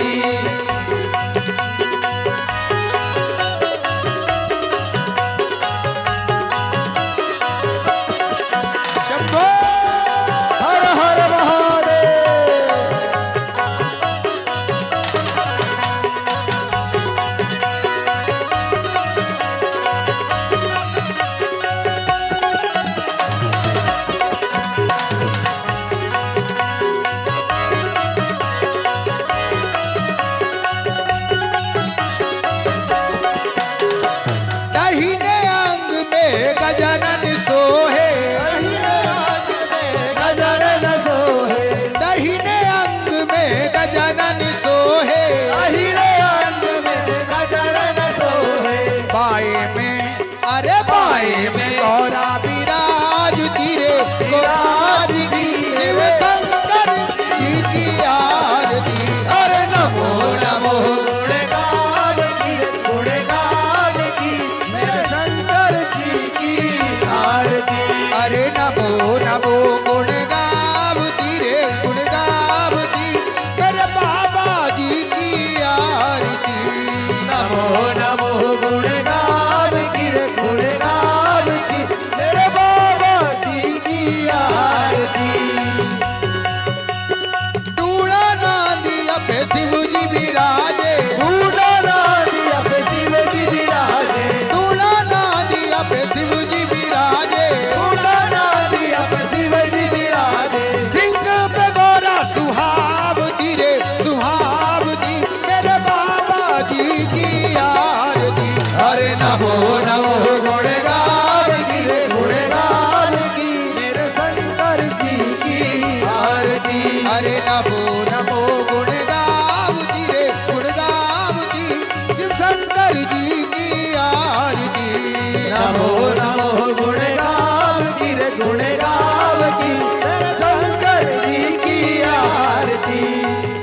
शंभो हर हर महादेव। दाहिने अंग में गजानन सोहे गजानन सोहे दाहिने अंग में गजानन सोहे दाहिने अंग में गजानन सोहे बाएं में अरे बाएं में गौरा विराज धीरे विराज शिव शंकर जी की आरती। अरे नमो नमो गुण गावती गुण गावती मेरे शंकर जी की आरती। अरे नमो नमो गुण गावती रे गुण गावती मेरे बाबा जी की आरती। नमो नमो गुण गावती रे गुण गावती मेरे बाबा जी की आरती। टूड़ा नादिया पे शिव जी विराजे टूड़ा नादिया पे शिव जी विराजे टूड़ा नादिया पे शिव जी विराजे टूड़ा नादिया पे शिव जी विराजे सिंह पे गौरा सुहावती रे सुहावती मेरे बाबा जी की आरती। अरे नमो नमो गुण गावती रे गुण गावती मेरे शंकर जी की आरती। अरे नमो नमो गुण गावती रे गुण गावती शिव शंकर जी की आरती। नमो नमो गुण गावती रे गुण गावती मेरे शंकर जी की आरती।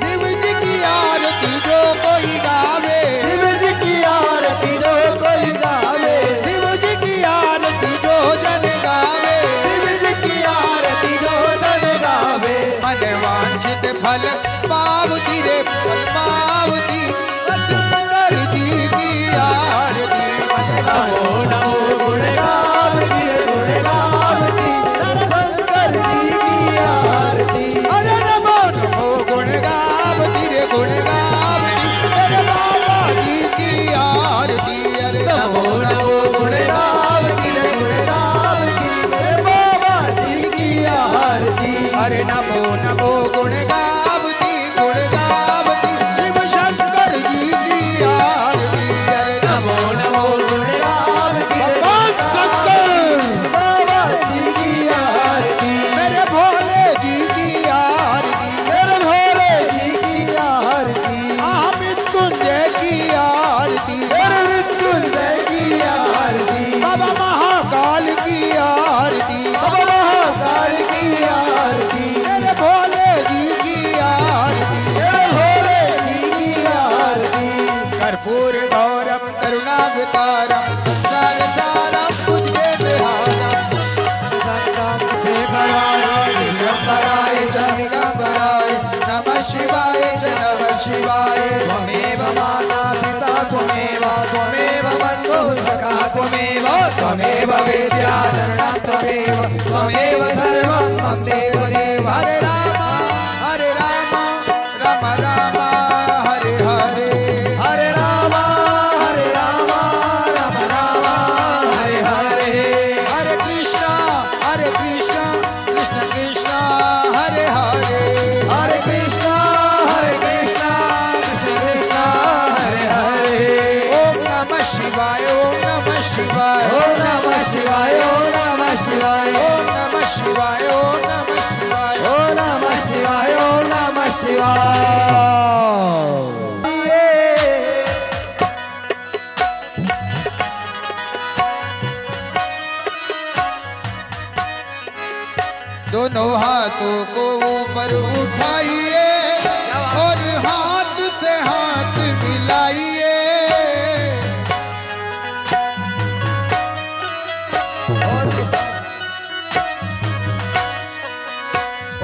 शिव जी की आरती जो कोई गावे शिव जी की आरती जो कोई गावे शिव जी की आरती जो जन गावे शिव जी की आरती जो जन गावे मन वांछित फल पावती रे फल पावती शंकर जी की आरती। नमो नमो गुण गावती रे गुण गावती शंकर जी की आरती। अरे नमो नमो गुण गावती रे गुण गावती मेरे बाबा जी की आरती। अरे नमो नमो गुण गावती रे गुण गावती मेरे बाबा जी की आरती। अरे नमो नमो गुण गावती शिव शंकर जी की आरती। अरे नमो नमो गुण गावती भगवान शंकर बाबा जी की आरती मेरे भोले जी की आरती मेरे भोले जी की आरती। मृत्युंजय की आरती मेरे मृत्युंजय की आरती। बाबा महाकाल की आरती बाबा महाकाल की आरती मेरे भोले जी की आरती। त्वमेव वेद्याधरणं त्वमेव त्वमेव सर्वं मम देवदेव हरे राम राम राम हरे हरे हरे राम राम राम हरे हरे हरे कृष्ण कृष्ण कृष्ण हरे हरे हरे कृष्ण कृष्ण कृष्ण हरे हरे ओम नमः शिवाय ओम नमः शिवाय ओम नमः शिवाय ओम नमः शिवाय ओम नमः शिवाय ओम नमः शिवाय ओम नमः शिवाय ओम नमः शिवाय दोनों हाथों को ऊपर उठाइए और हाथ से हाथ मिलाइए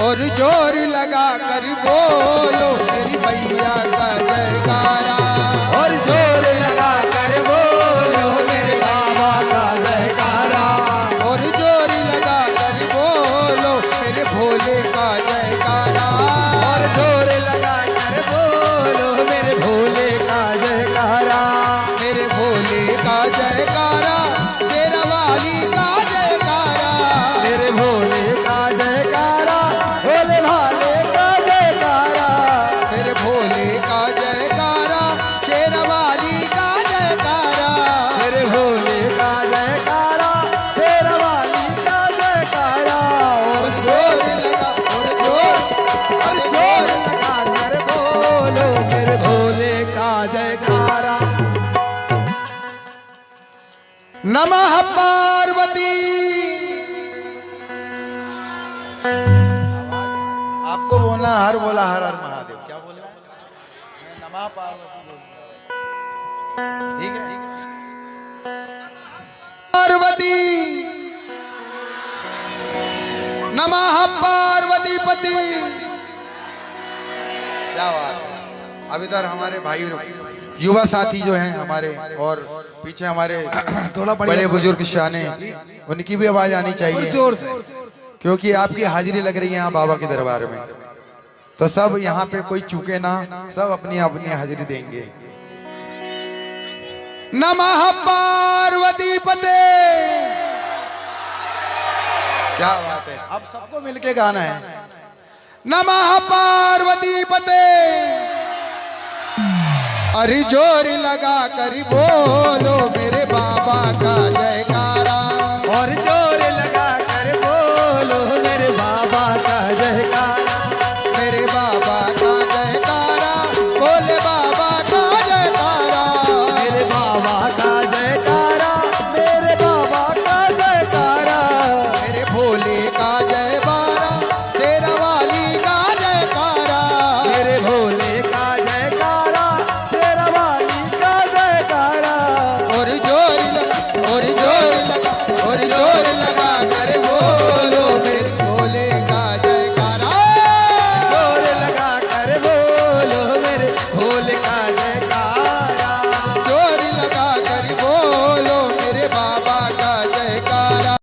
और जोर लगा कर बोलो मेरी मैया का जयकारा और जोर लगा कर बोलो मेरे बाबा का जयकारा और जोर लगा कर बोलो मेरे भोले का जयकारा और जोर लगा कर बोलो मेरे भोले का जयकारा मेरे भोले का जयकारा तेरा वाली का जयकारा मेरे भोले का जयकारा भोले भाले का जयकारा मेरे भोले का जयकारा तेरा वाली का जयकारा मेरे भोले का जयकारा तेरा वाली का जयकारा और जोर लगा और जोर लगा कर बोलो मेरे भोले का जयकारा नमः पार्वती आपको बोलना हर बोला हर हर महादेव क्या बोलना है मैं नमः पार्वती बोलूंगा ठीक है पार्वती नमः पार्वती पति क्या बात है अब इधर हमारे भाई युवा साथी जो हैं हमारे और पीछे हमारे थोड़ा बड़े बुजुर्ग शाने उनकी भी आवाज आनी चाहिए जोर से क्योंकि आपकी हाजिरी लग रही है यहाँ बाबा के दरबार में तो सब यहाँ पे कोई चूके ना सब अपनी अपनी हाजिरी देंगे नमः पार्वती पते क्या बात है अब सबको मिलके गाना है नमः पार्वती पते अरे जोर लगा कर बोलो मेरे बाबा का जयकारा और जोर लगा कर बोलो मेरे बाबा का जयकारा मेरे बाबा का जयकारा बोले बाबा का जयकारा मेरे बाबा का जयकारा मेरे बाबा का जयकारा मेरे भोले का जयकारा तेरा वाली का जयकारा मेरे भोले का जयकारा तेरा वाली का जयकारा और जोर लगा और जोर लगा और जोर लगा कर बोलो मेरे भोले का जयकारा जोर लगा कर बोलो मेरे भोले का जयकारा जोर लगा कर बोलो मेरे बाबा का जयकारा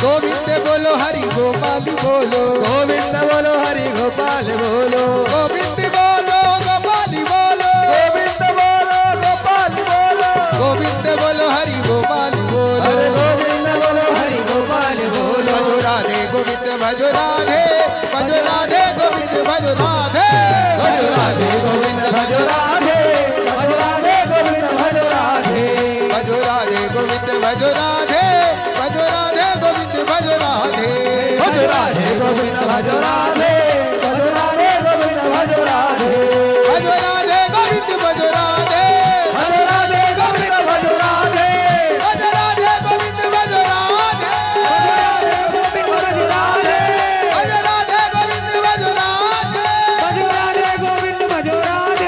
गोविंद बोलो हरि गोपाल बोलो गोविंद बोलो हरि गोपाल बोलो गोविंद बोलो गोपाल बोलो गोविंद बोलो गोपाल बोलो गोविंद बोलो हरि गोपाल बोलो अरे गोविंद बोलो हरि गोपाल बोलो भजो राधे गोविंद भजो राधे गोविंद भजो राधे भजो राधे गोविंद भजो राधे भजो राधे गोविंद भजो राधे भजो राधे गोविंद भजो राधे गोविंद भजो राधे भजो राधे गोविंद भजो राधे भजो राधे गोविंद भजो राधे भजो राधे गोविंद भजो राधे भजो राधे गोविंद भजो राधे भजो राधे गोविंद भजो राधे भजो राधे गोविंद भजो राधे भजो राधे गोविंद भजो राधे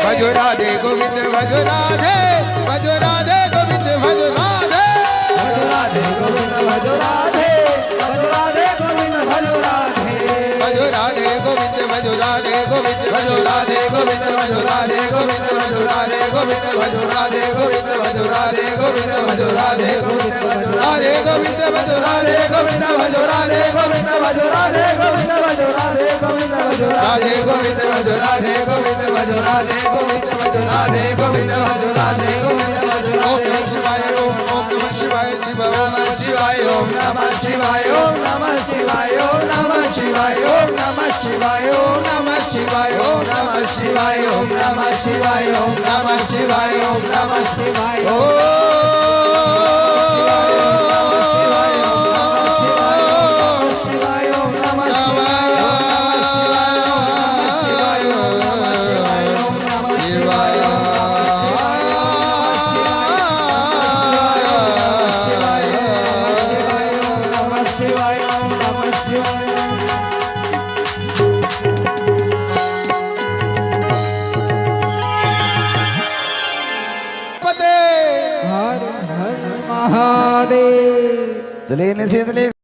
भजो राधे गोविंद भजो राधे भजो राधे गोविंद भजो राधे भजो राधे गोविंद भजो राधे भजो राधे गोविंद भजो राधे भजो राधे गोविंद भजो राधे गोविंद भजो राधे गोविंद भजो राधे गोविंद भजो राधे गोविंद भजो राधे गोविंद भजो राधे गोविंद भजो राधे गोविंद भजो राधे गोविंद भजो राधे गोविंद भजो राधे गोविंद भजो राधे गोविंद भजो राधे गोविंद भजो राधे गोविंद भजो राधे गोविंद भजो राधे गोविंद भजो राधे गोविंद भजो राधे गोविंद भजो ओम नमः शिवाय ओम नमः शिवाय शिव नमः शिवाय ओम नमः शिवाय ओम नमः शिवाय ओम नमः शिवाय ओम नमः शिवाय ओम नमः शिवाय ओम नमः शिवाय ओम नमः शिवाय ओम नमः शिवाय ओम नमः शिवाय हर हर महादेव चलिए निषेध ले